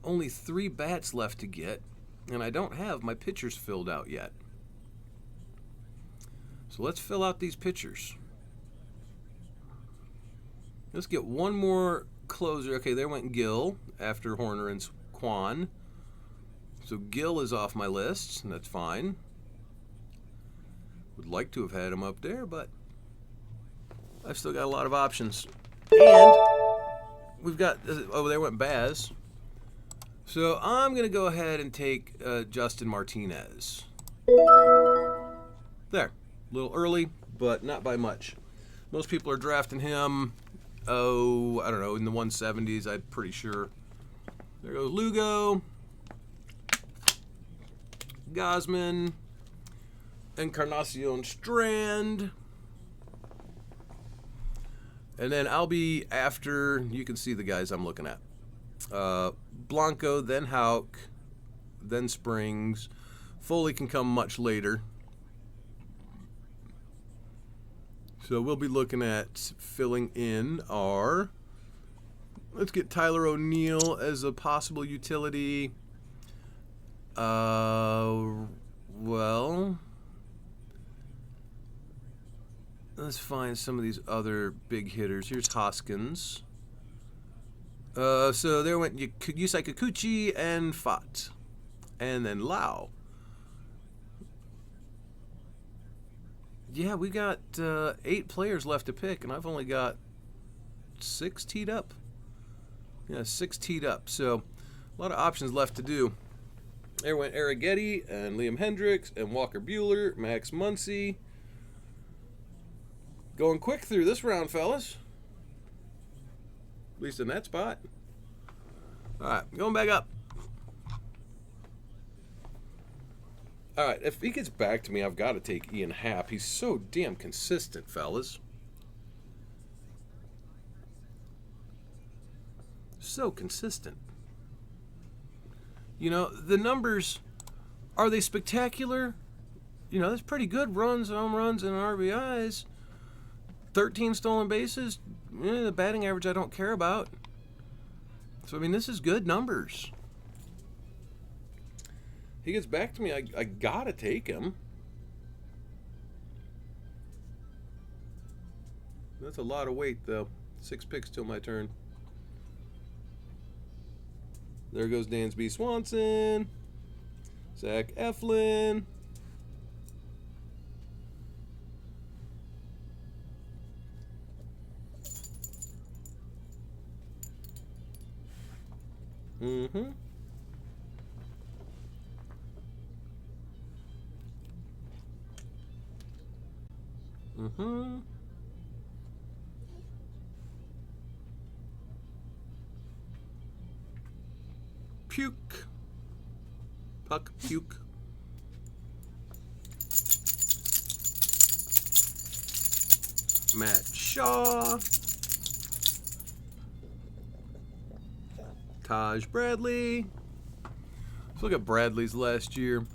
only 3 bats left to get, and I don't have my pitchers filled out yet. So let's fill out these pitchers. Let's get one more closer. Okay, there went Gill after Horner and Kwan. So Gill is off my list, and that's fine. Would like to have had him up there, but I've still got a lot of options. And we've got, oh, there went Baz. So I'm going to go ahead and take Justin Martinez. There. A little early, but not by much. Most people are drafting him, I don't know, in the 170s, I'm pretty sure. There goes Lugo, Gosman, Encarnacion Strand. And then I'll be after, you can see the guys I'm looking at. Blanco, then Houck, then Springs. Foley can come much later. So we'll be looking at filling in our, let's get Tyler O'Neill as a possible utility. Well, let's find some of these other big hitters. Here's Hoskins. So there went Yusei Kikuchi and Fat. And then Lau. Yeah, we got 8 players left to pick, and I've only got 6 teed up. Yeah, 6 teed up. So a lot of options left to do. There went Arrighetti and Liam Hendricks and Walker Buehler, Max Muncy. Going quick through this round, fellas. At least in that spot. All right, going back up. All right, if he gets back to me, I've got to take Ian Happ. He's so damn consistent, fellas. So consistent. You know, the numbers, are they spectacular? You know, that's pretty good. Runs, home runs, and RBIs. 13 stolen bases. The batting average I don't care about. So, I mean, this is good numbers. He gets back to me, I gotta take him. That's a lot of weight, though. 6 picks till my turn. There goes Dansby Swanson. Zach Eflin. Mm-hmm. Mm-hmm. Puke. Puck, puke. Matt Shaw. Taj Bradley. Let's look at Bradley's last year.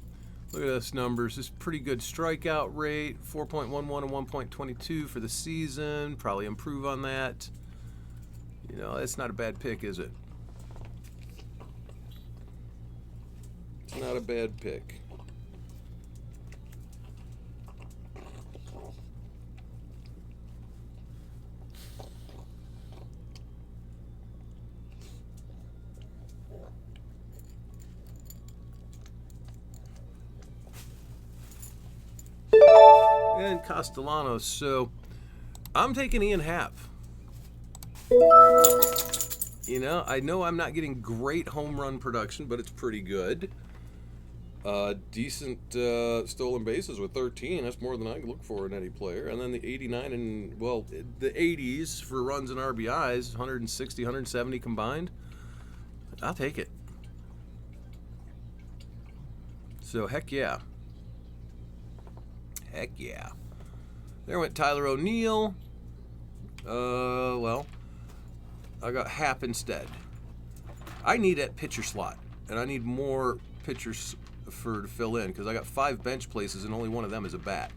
Look at those numbers. This is pretty good strikeout rate. 4.11 and 1.22 for the season. Probably improve on that. You know, that's not a bad pick, is it? It's not a bad pick. And Castellanos. So I'm taking Ian Happ. You know I'm not getting great home run production, but it's pretty good. Decent stolen bases with 13. That's more than I can look for in any player. And then the 89 and, well, the 80s for runs and RBIs, 160, 170 combined. I'll take it. So, heck yeah. Heck yeah. There went Tyler O'Neill. Well, I got Happ instead. I need that pitcher slot, and I need more pitchers to fill in because I got 5 bench places and only one of them is a bat.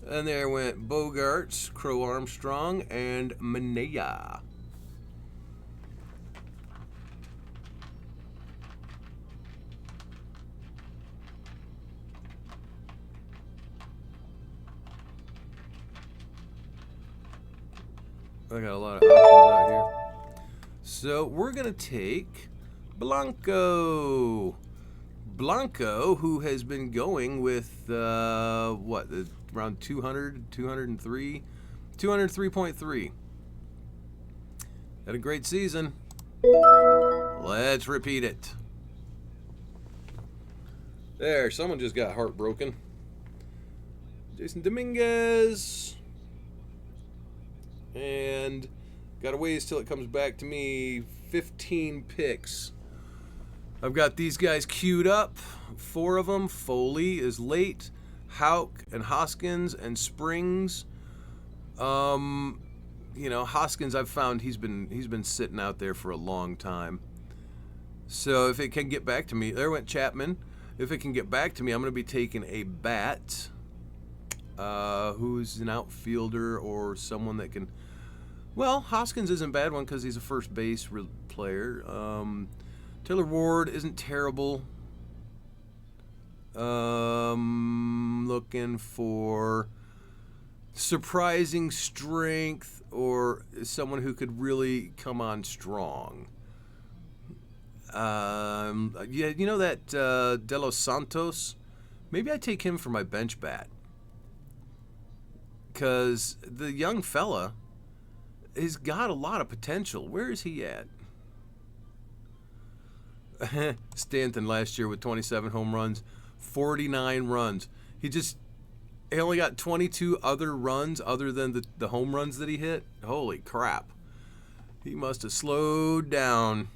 And there went Bogarts, Crow Armstrong, and Manea. I got a lot of options out here. So we're going to take Blanco. Blanco, who has been going with, around 200, 203, 203.3. Had a great season. Let's repeat it. There, someone just got heartbroken. Jason Dominguez. And got a ways till it comes back to me. 15 picks. I've got these guys queued up. 4 of them. Foley is late. Houck and Hoskins and Springs. Hoskins, I've found he's been sitting out there for a long time. So if it can get back to me, there went Chapman. If it can get back to me, I'm going to be taking a bat. Who's an outfielder or someone that can. Well, Hoskins isn't a bad one because he's a first base player. Taylor Ward isn't terrible. Looking for surprising strength or someone who could really come on strong. You know that De Los Santos? Maybe I take him for my bench bat. Because the young fella has got a lot of potential. Where is he at? Stanton last year with 27 home runs, 49 runs. He only got 22 other runs other than the home runs that he hit. Holy crap. He must have slowed down.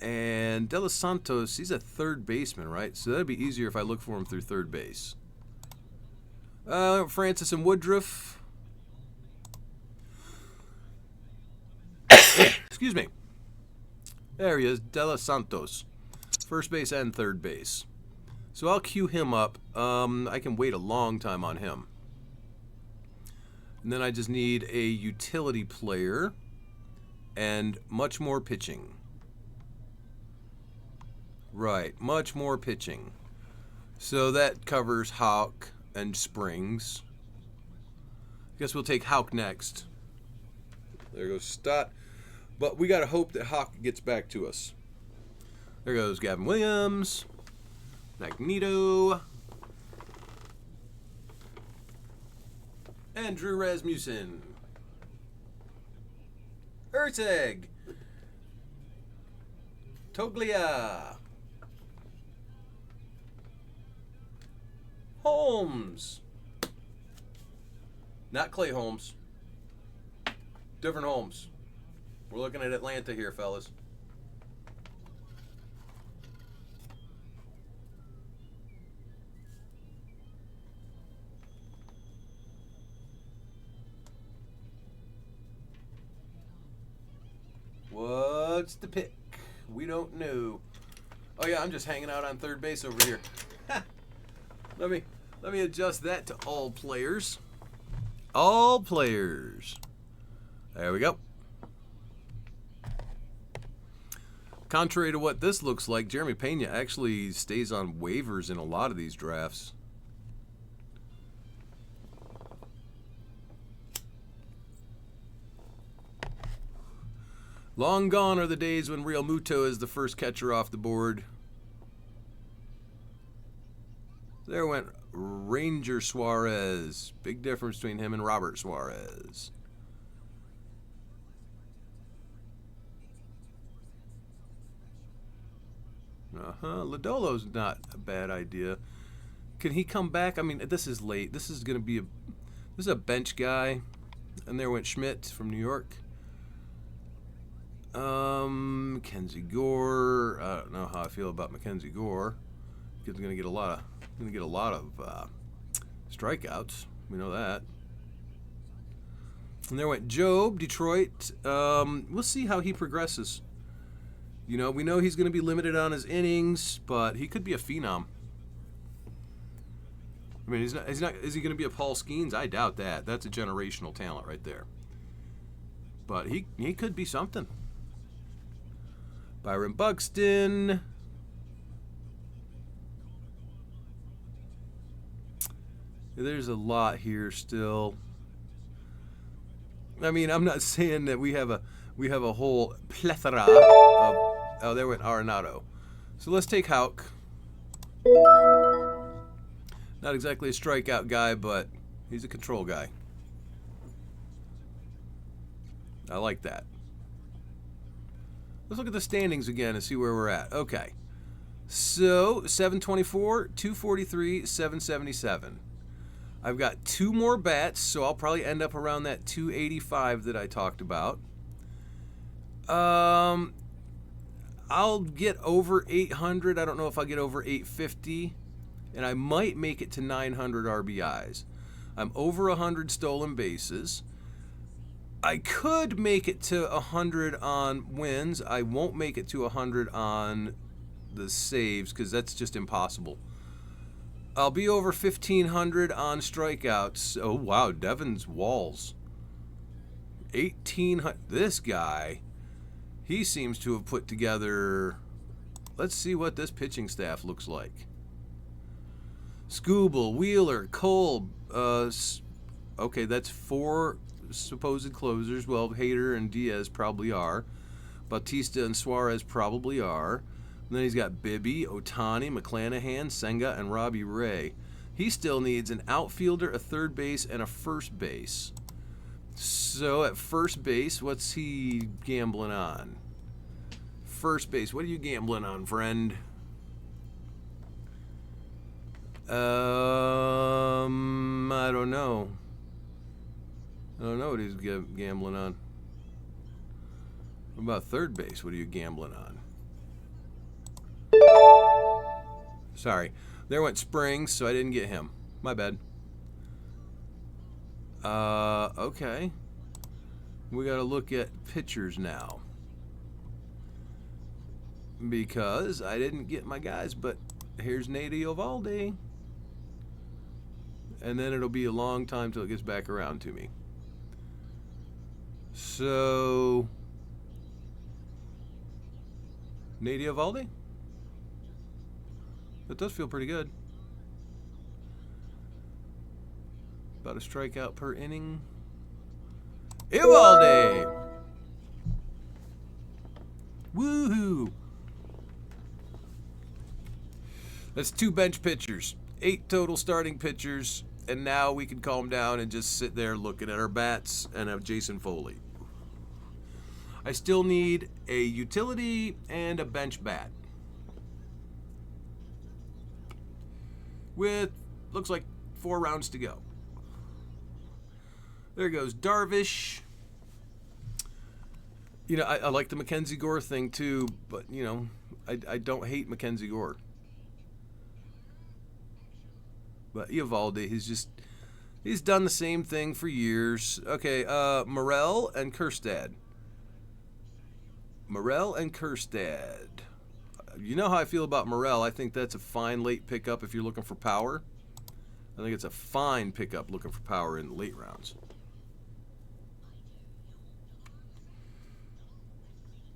And De Los Santos, he's a third baseman, right? So that'd be easier if I look for him through third base. Francis and Woodruff. Excuse me. There he is, De Los Santos. First base and third base. So I'll queue him up. I can wait a long time on him. And then I just need a utility player and much more pitching. Right, much more pitching. So that covers Houck and Springs. I guess we'll take Houck next. There goes Stott. But we got to hope that Houck gets back to us. There goes Gavin Williams. Magneto. And Drew Rasmussen. Erteg. Toglia. Holmes. Not Clay Holmes. Different Holmes. We're looking at Atlanta here, fellas. What's the pick? We don't know. Oh yeah, I'm just hanging out on third base over here. Let me adjust that to all players. All players. There we go. Contrary to what this looks like, Jeremy Pena actually stays on waivers in a lot of these drafts. Long gone are the days when Real Muto is the first catcher off the board. There went Ranger Suarez. Big difference between him and Robert Suarez. Lodolo's not a bad idea. Can he come back? I mean, this is late. This is going to be this is a bench guy. And there went Schmidt from New York. Mackenzie Gore. I don't know how I feel about Mackenzie Gore. He's going to get a lot of strikeouts. We know that. And there went Job, Detroit. We'll see how he progresses. You know, we know he's going to be limited on his innings, but he could be a phenom. I mean, he's not. Is he going to be a Paul Skenes? I doubt that. That's a generational talent right there. But he could be something. Byron Buxton. There's a lot here still. I mean, I'm not saying that we have a whole plethora of. Oh, there went Arenado. So let's take Houck. Not exactly a strikeout guy, but he's a control guy. I like that. Let's look at the standings again and see where we're at. Okay. So 724, 243, 777. I've got 2 more bats, so I'll probably end up around that 285 that I talked about. I'll get over 800. I don't know if I'll get over 850. And I might make it to 900 RBIs. I'm over 100 stolen bases. I could make it to 100 on wins. I won't make it to 100 on the saves because that's just impossible. I'll be over 1,500 on strikeouts. Oh, wow, Devin's Walls. 1,800. This guy, he seems to have put together. Let's see what this pitching staff looks like. Skubal, Wheeler, Cole. Okay, that's 4 supposed closers. Well, Hader and Diaz probably are. Bautista and Suarez probably are. And then he's got Bibby, Ohtani, McClanahan, Senga, and Robbie Ray. He still needs an outfielder, a third base, and a first base. So at first base, what's he gambling on? First base, what are you gambling on, friend? I don't know. I don't know what he's gambling on. What about third base? What are you gambling on? Sorry. There went Springs, so I didn't get him. My bad. Okay. We got to look at pitchers now. Because I didn't get my guys, but here's Nate Eovaldi. And then it'll be a long time till it gets back around to me. So, Nate Eovaldi? That does feel pretty good. About a strikeout per inning. Eovaldi! Woohoo! That's 2 bench pitchers. 8 total starting pitchers. And now we can calm down and just sit there looking at our bats and have Jason Foley. I still need a utility and a bench bat. With, looks like 4 rounds to go. There goes Darvish. You know, I like the Mackenzie Gore thing too, but, you know, I don't hate Mackenzie Gore. But Eovaldi, he's done the same thing for years. Okay, Morel and Kjerstad. Morel and Kjerstad. You know how I feel about Morel. I think that's a fine late pickup if you're looking for power. I think it's a fine pickup looking for power in the late rounds.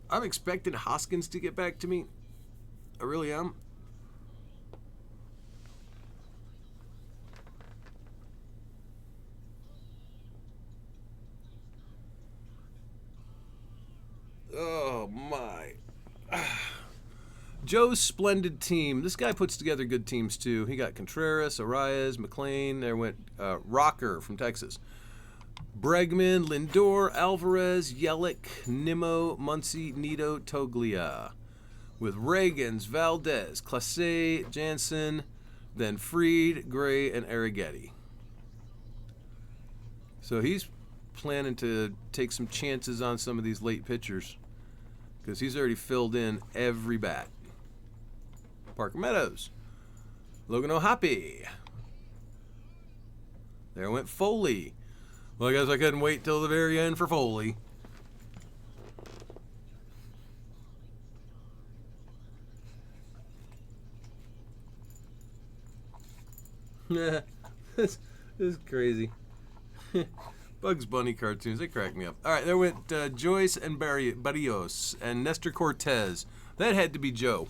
I'm expecting Hoskins to get back to me. I really am. Oh, my. Joe's splendid team. This guy puts together good teams, too. He got Contreras, Arias, McLean. There went Rocker from Texas. Bregman, Lindor, Alvarez, Yelich, Nimmo, Muncy, Nito, Toglia. With Reagans, Valdez, Clase, Jansen, then Fried, Gray, and Arrighetti. So he's planning to take some chances on some of these late pitchers because he's already filled in every bat. Parker Meadows, Logan O'Hoppe. There went Foley. Well, I guess I couldn't wait till the very end for Foley. This is crazy. Bugs Bunny cartoons, they crack me up. All right, there went Joyce and Barrios and Nestor Cortez. That had to be Joe.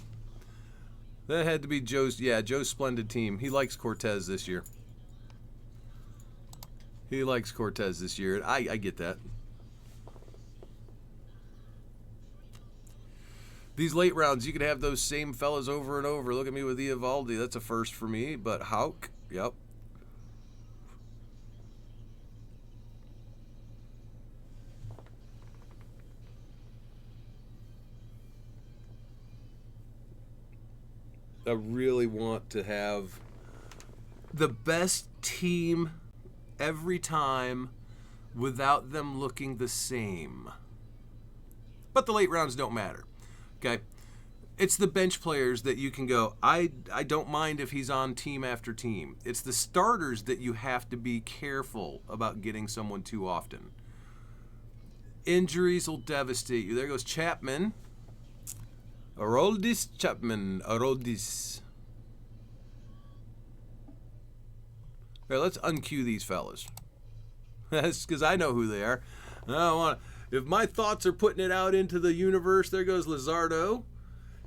That had to be Joe's splendid team. He likes Cortez this year. He likes Cortez this year. I get that. These late rounds, you could have those same fellas over and over. Look at me with Eovaldi. That's a first for me. But Houck, yep. I really want to have the best team every time without them looking the same. But the late rounds don't matter. Okay? It's the bench players that you can go, I don't mind if he's on team after team. It's the starters that you have to be careful about getting someone too often. Injuries will devastate you. There goes Chapman. Aroldis Chapman. Aroldis. All right, let's uncue these fellas. That's because I know who they are. I don't want to. If my thoughts are putting it out into the universe, there goes Luzardo.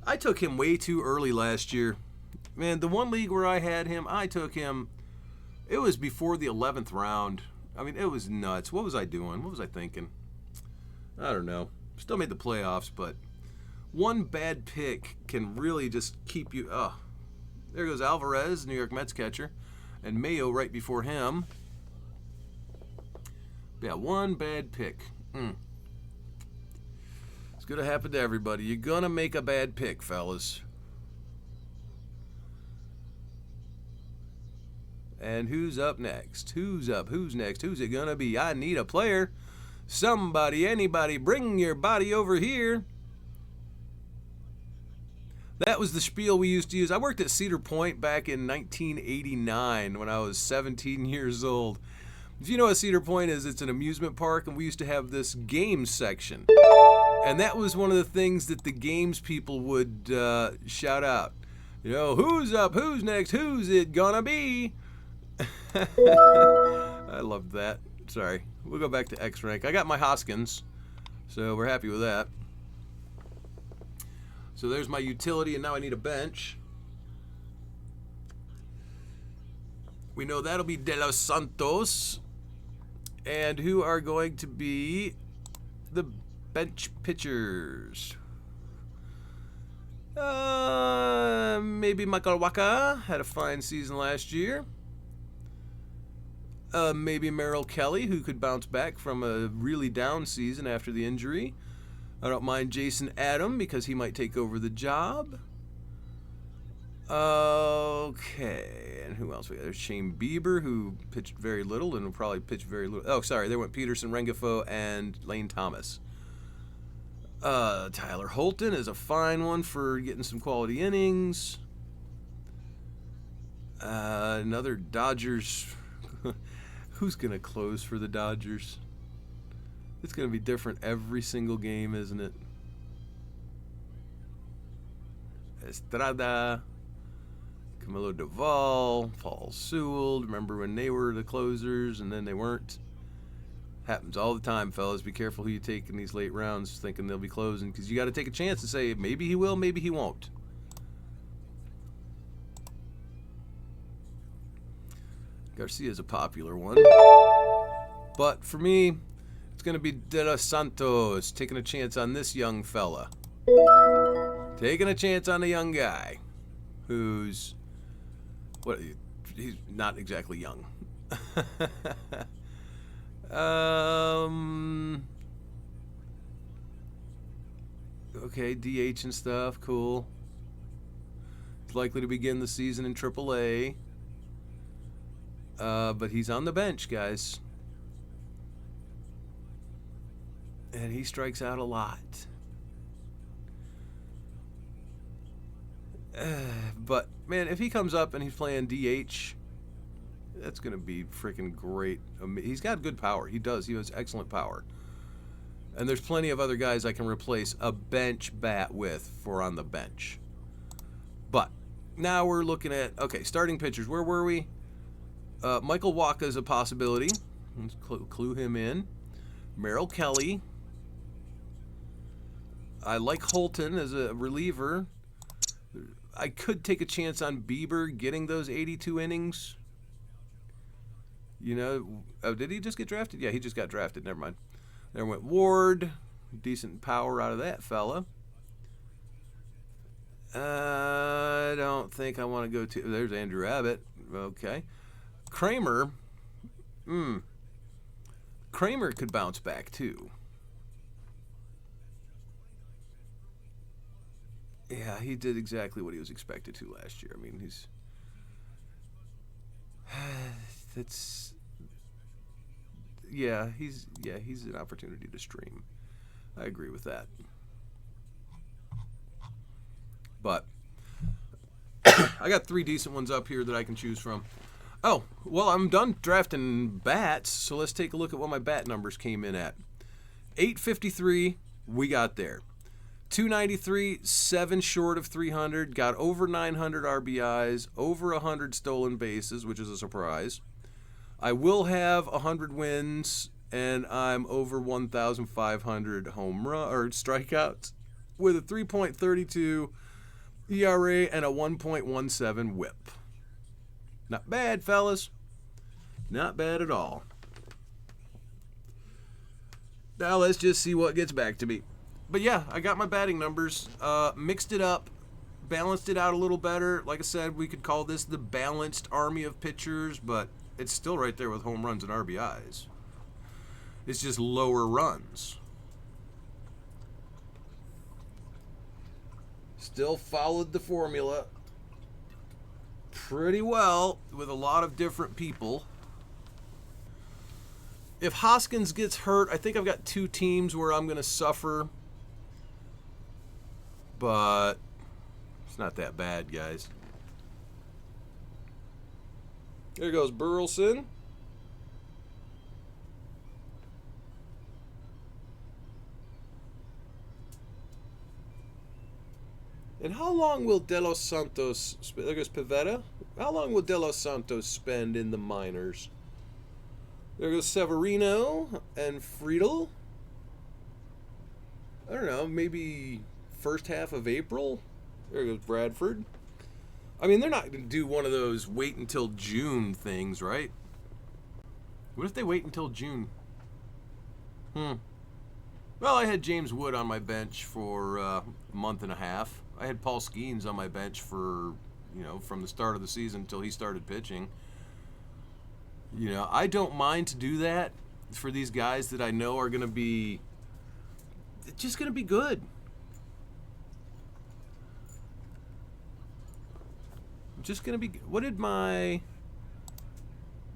I took him way too early last year. Man, the one league where I had him, I took him. It was before the 11th round. I mean, it was nuts. What was I doing? What was I thinking? I don't know. Still made the playoffs, but one bad pick can really just keep you. There goes Alvarez, New York Mets catcher, and Mayo right before him. Yeah, one bad pick. It's going to happen to everybody. You're going to make a bad pick, fellas. And who's up next? Who's up? Who's next? Who's it going to be? I need a player. Somebody, anybody, bring your body over here. That was the spiel we used to use. I worked at Cedar Point back in 1989 when I was 17 years old. If you know what Cedar Point is, it's an amusement park, and we used to have this games section. And that was one of the things that the games people would shout out. You know, who's up? Who's next? Who's it gonna be? I loved that. Sorry. We'll go back to X rank. I got my Hoskins, so we're happy with that. So there's my utility, and now I need a bench. We know that'll be De Los Santos. And who are going to be the bench pitchers? Maybe Michael Wacha had a fine season last year. Maybe Merrill Kelly, who could bounce back from a really down season after the injury. I don't mind Jason Adam because he might take over the job. Okay, and who else we got? There's Shane Bieber, who pitched very little and will probably pitch very little. Oh, sorry, there went Peterson, Rengifo, and Lane Thomas. Tyler Holton is a fine one for getting some quality innings. Another Dodgers. Who's going to close for the Dodgers? It's going to be different every single game, isn't it? Camilo Duvall, Paul Sewell. Remember when they were the closers and then they weren't? Happens all the time, fellas. Be careful who you take in these late rounds thinking they'll be closing, because you got to take a chance and say maybe he will, maybe he won't. Garcia's a popular one. But for me, it's going to be De Los Santos, taking a chance on this young fella. Taking a chance on a young guy who's, he's not exactly young. Okay, DH and stuff, cool. He's likely to begin the season in AAA. But he's on the bench, guys. And he strikes out a lot. But, man, if he comes up and he's playing DH, that's going to be freaking great. He's got good power. He does. He has excellent power. And there's plenty of other guys I can replace a bench bat with for on the bench. But now we're looking at, okay, starting pitchers. Where were we? Michael Wacha is a possibility. Let's clue him in. Merrill Kelly. I like Holton as a reliever. I could take a chance on Bieber getting those 82 innings. You know, oh, did he just get drafted? Yeah, he just got drafted. Never mind. There went Ward. Decent power out of that fella. I don't think I want to go to... There's Andrew Abbott. Okay. Kramer. Kramer could bounce back, too. Yeah, he did exactly what he was expected to last year. I mean, he's... That's... Yeah, he's an opportunity to stream. I agree with that. But I got 3 decent ones up here that I can choose from. Oh, well, I'm done drafting bats, so let's take a look at what my bat numbers came in at. 853, we got there. 293, 7 short of 300, got over 900 RBIs, over 100 stolen bases, which is a surprise. I will have 100 wins, and I'm over 1,500 home run or strikeouts with a 3.32 ERA and a 1.17 WHIP. Not bad, fellas. Not bad at all. Now let's just see what gets back to me. But yeah, I got my batting numbers, mixed it up, balanced it out a little better. Like I said, we could call this the balanced army of pitchers, but it's still right there with home runs and RBIs. It's just lower runs. Still followed the formula pretty well with a lot of different people. If Hoskins gets hurt, I think I've got 2 teams where I'm going to suffer. But it's not that bad, guys. There goes Burleson. And how long will De Los Santos... There goes Pivetta. How long will De Los Santos spend in the minors? There goes Severino and Friedel. I don't know, maybe first half of April? There goes Bradford. I mean, they're not going to do one of those wait until June things, right? What if they wait until June? Well, I had James Wood on my bench for a month and a half. I had Paul Skenes on my bench for, from the start of the season until he started pitching. I don't mind to do that for these guys that I know are going to be just going to be good. Just going to be... What did my...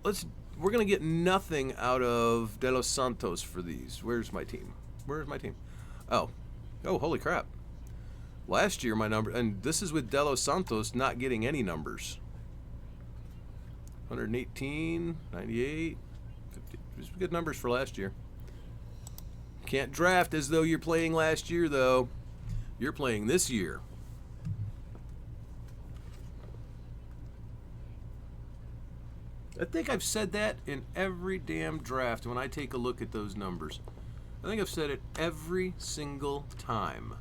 We're going to get nothing out of De Los Santos for these. Where's my team? Oh, holy crap. Last year, my number... And this is with De Los Santos not getting any numbers. 118, 98, 50. Good numbers for last year. Can't draft as though you're playing last year, though. You're playing this year. I think I've said that in every damn draft when I take a look at those numbers. I think I've said it every single time.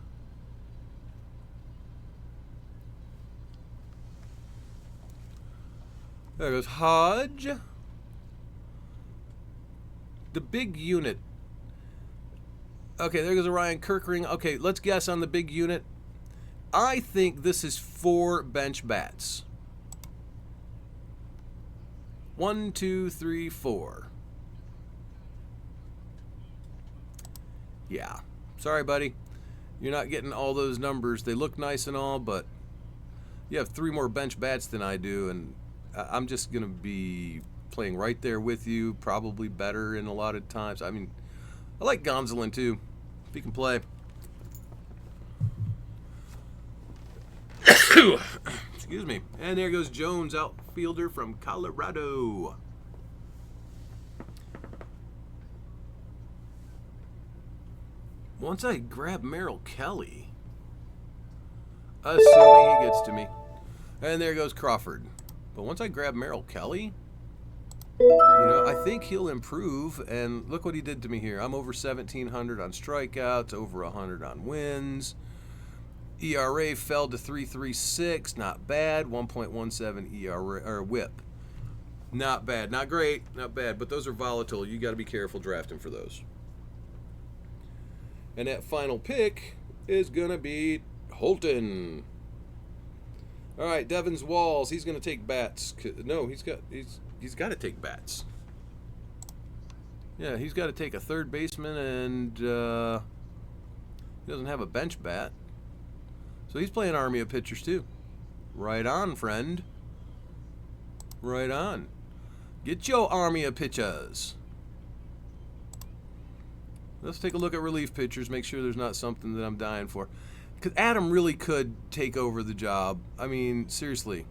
There goes Hodge. The big unit. Okay, there goes Ryan Kirkring. Okay, let's guess on the big unit. I think this is 4 bench bats. 1, 2, 3, 4. Yeah. Sorry, buddy. You're not getting all those numbers. They look nice and all, but you have 3 more bench bats than I do, and I'm just going to be playing right there with you, probably better in a lot of times. I mean, I like Gonsolin, too, if he can play. Excuse me. And there goes Jones, outfielder from Colorado. Once I grab Merrill Kelly, assuming he gets to me. And there goes Crawford. But once I grab Merrill Kelly, you know, I think he'll improve. And look what he did to me here. I'm over 1,700 on strikeouts, over 100 on wins. ERA fell to 3.36, not bad. 1.17 ERA or WHIP, not bad, not great, not bad. But those are volatile. You got to be careful drafting for those. And that final pick is gonna be Holton. All right, Devon's Walls. He's gonna take bats. No, he's got to take bats. Yeah, he's got to take a third baseman, and he doesn't have a bench bat. So he's playing Army of Pitchers, too. Right on, friend. Right on. Get your Army of Pitchers. Let's take a look at relief pitchers, make sure there's not something that I'm dying for. Because Adam really could take over the job. I mean, seriously.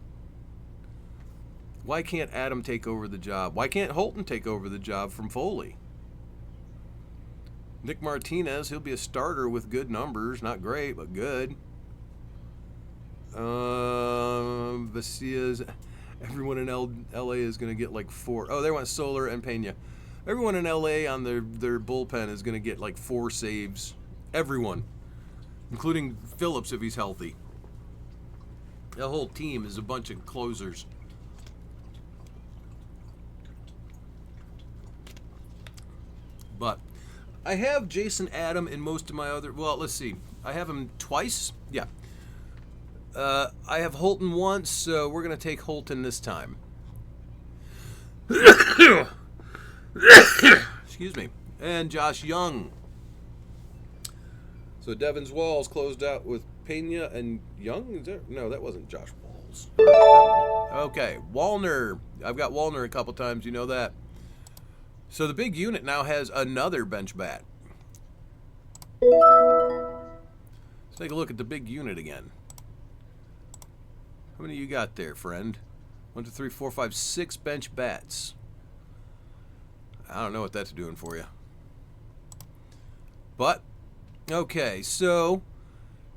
Why can't Adam take over the job? Why can't Holton take over the job from Foley? Nick Martinez, he'll be a starter with good numbers. Not great, but good. Vicias, everyone in LA is going to get like 4. Oh, there went Soler and Pena. Everyone in LA on their bullpen is going to get like 4 saves. Everyone. Including Phillips if he's healthy. The whole team is a bunch of closers. But I have Jason Adam in most of my other... Well, let's see. I have him twice. Yeah. I have Holton once, so we're going to take Holton this time. Excuse me. And Josh Young. So Devon's Walls closed out with Pena and Young? Is that, no, that wasn't Josh Walls. Okay, Wallner. I've got Wallner a couple times, you know that. So the big unit now has another bench bat. Let's take a look at the big unit again. How many you got there, friend? 1, 2, 3, 4, 5, 6 bench bats. I don't know what that's doing for you. But, okay, so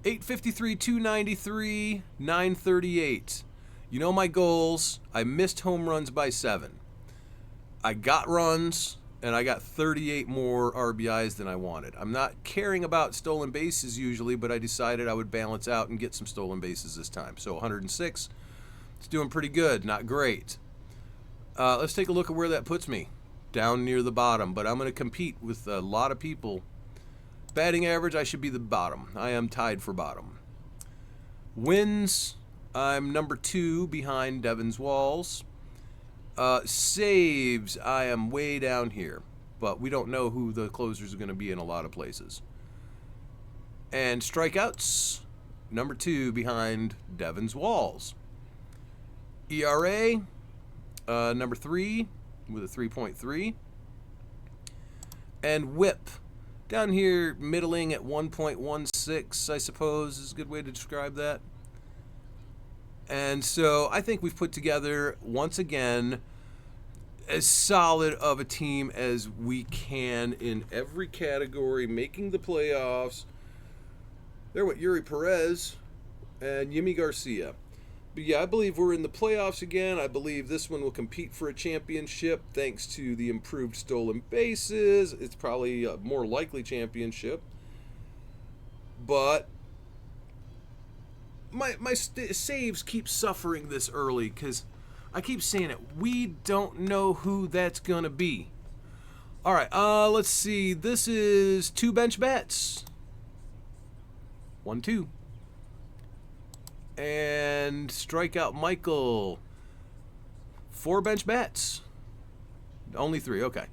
853, 293, 938. You know my goals. I missed home runs by 7. I got runs, and I got 38 more RBIs than I wanted. I'm not caring about stolen bases usually, but I decided I would balance out and get some stolen bases this time. So 106, it's doing pretty good, not great. Let's take a look at where that puts me. Down near the bottom, but I'm going to compete with a lot of people. Batting average, I should be the bottom. I am tied for bottom. Wins, I'm number 2 behind Devon's Walls. Saves, I am way down here, but we don't know who the closers are going to be in a lot of places. And strikeouts, number 2 behind Devon's Walls. ERA, number 3 with a 3.3. And whip, down here middling at 1.16, I suppose is a good way to describe that. And so I think we've put together, once again, as solid of a team as we can in every category, making the playoffs. There went Yuri Perez and Yimi Garcia. But yeah, I believe we're in the playoffs again. I believe this one will compete for a championship thanks to the improved stolen bases. It's probably a more likely championship. But my saves keep suffering this early because I keep saying it. We don't know who that's going to be. All right, let's see. This is 2 bench bats. 1, 2. And strikeout Michael. 4 bench bats. Only 3, okay.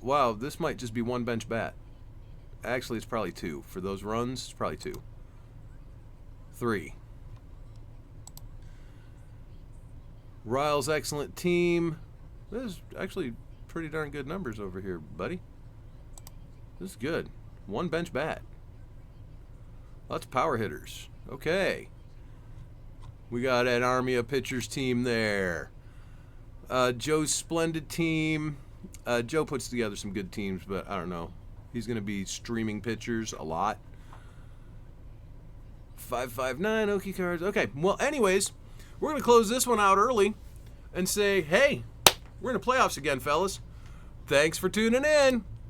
Wow, this might just be 1 bench bat. Actually, it's probably 2. For those runs, it's probably 2. 3. Ryle's excellent team. This is actually pretty darn good numbers over here, buddy. This is good. 1 bench bat. Lots of power hitters. Okay. We got an army of pitchers team there. Joe's splendid team. Joe puts together some good teams, but I don't know. He's going to be streaming pitchers a lot. 559 Okie cards. Okay. Well, anyways, we're going to close this one out early and say, hey, we're in the playoffs again, fellas. Thanks for tuning in.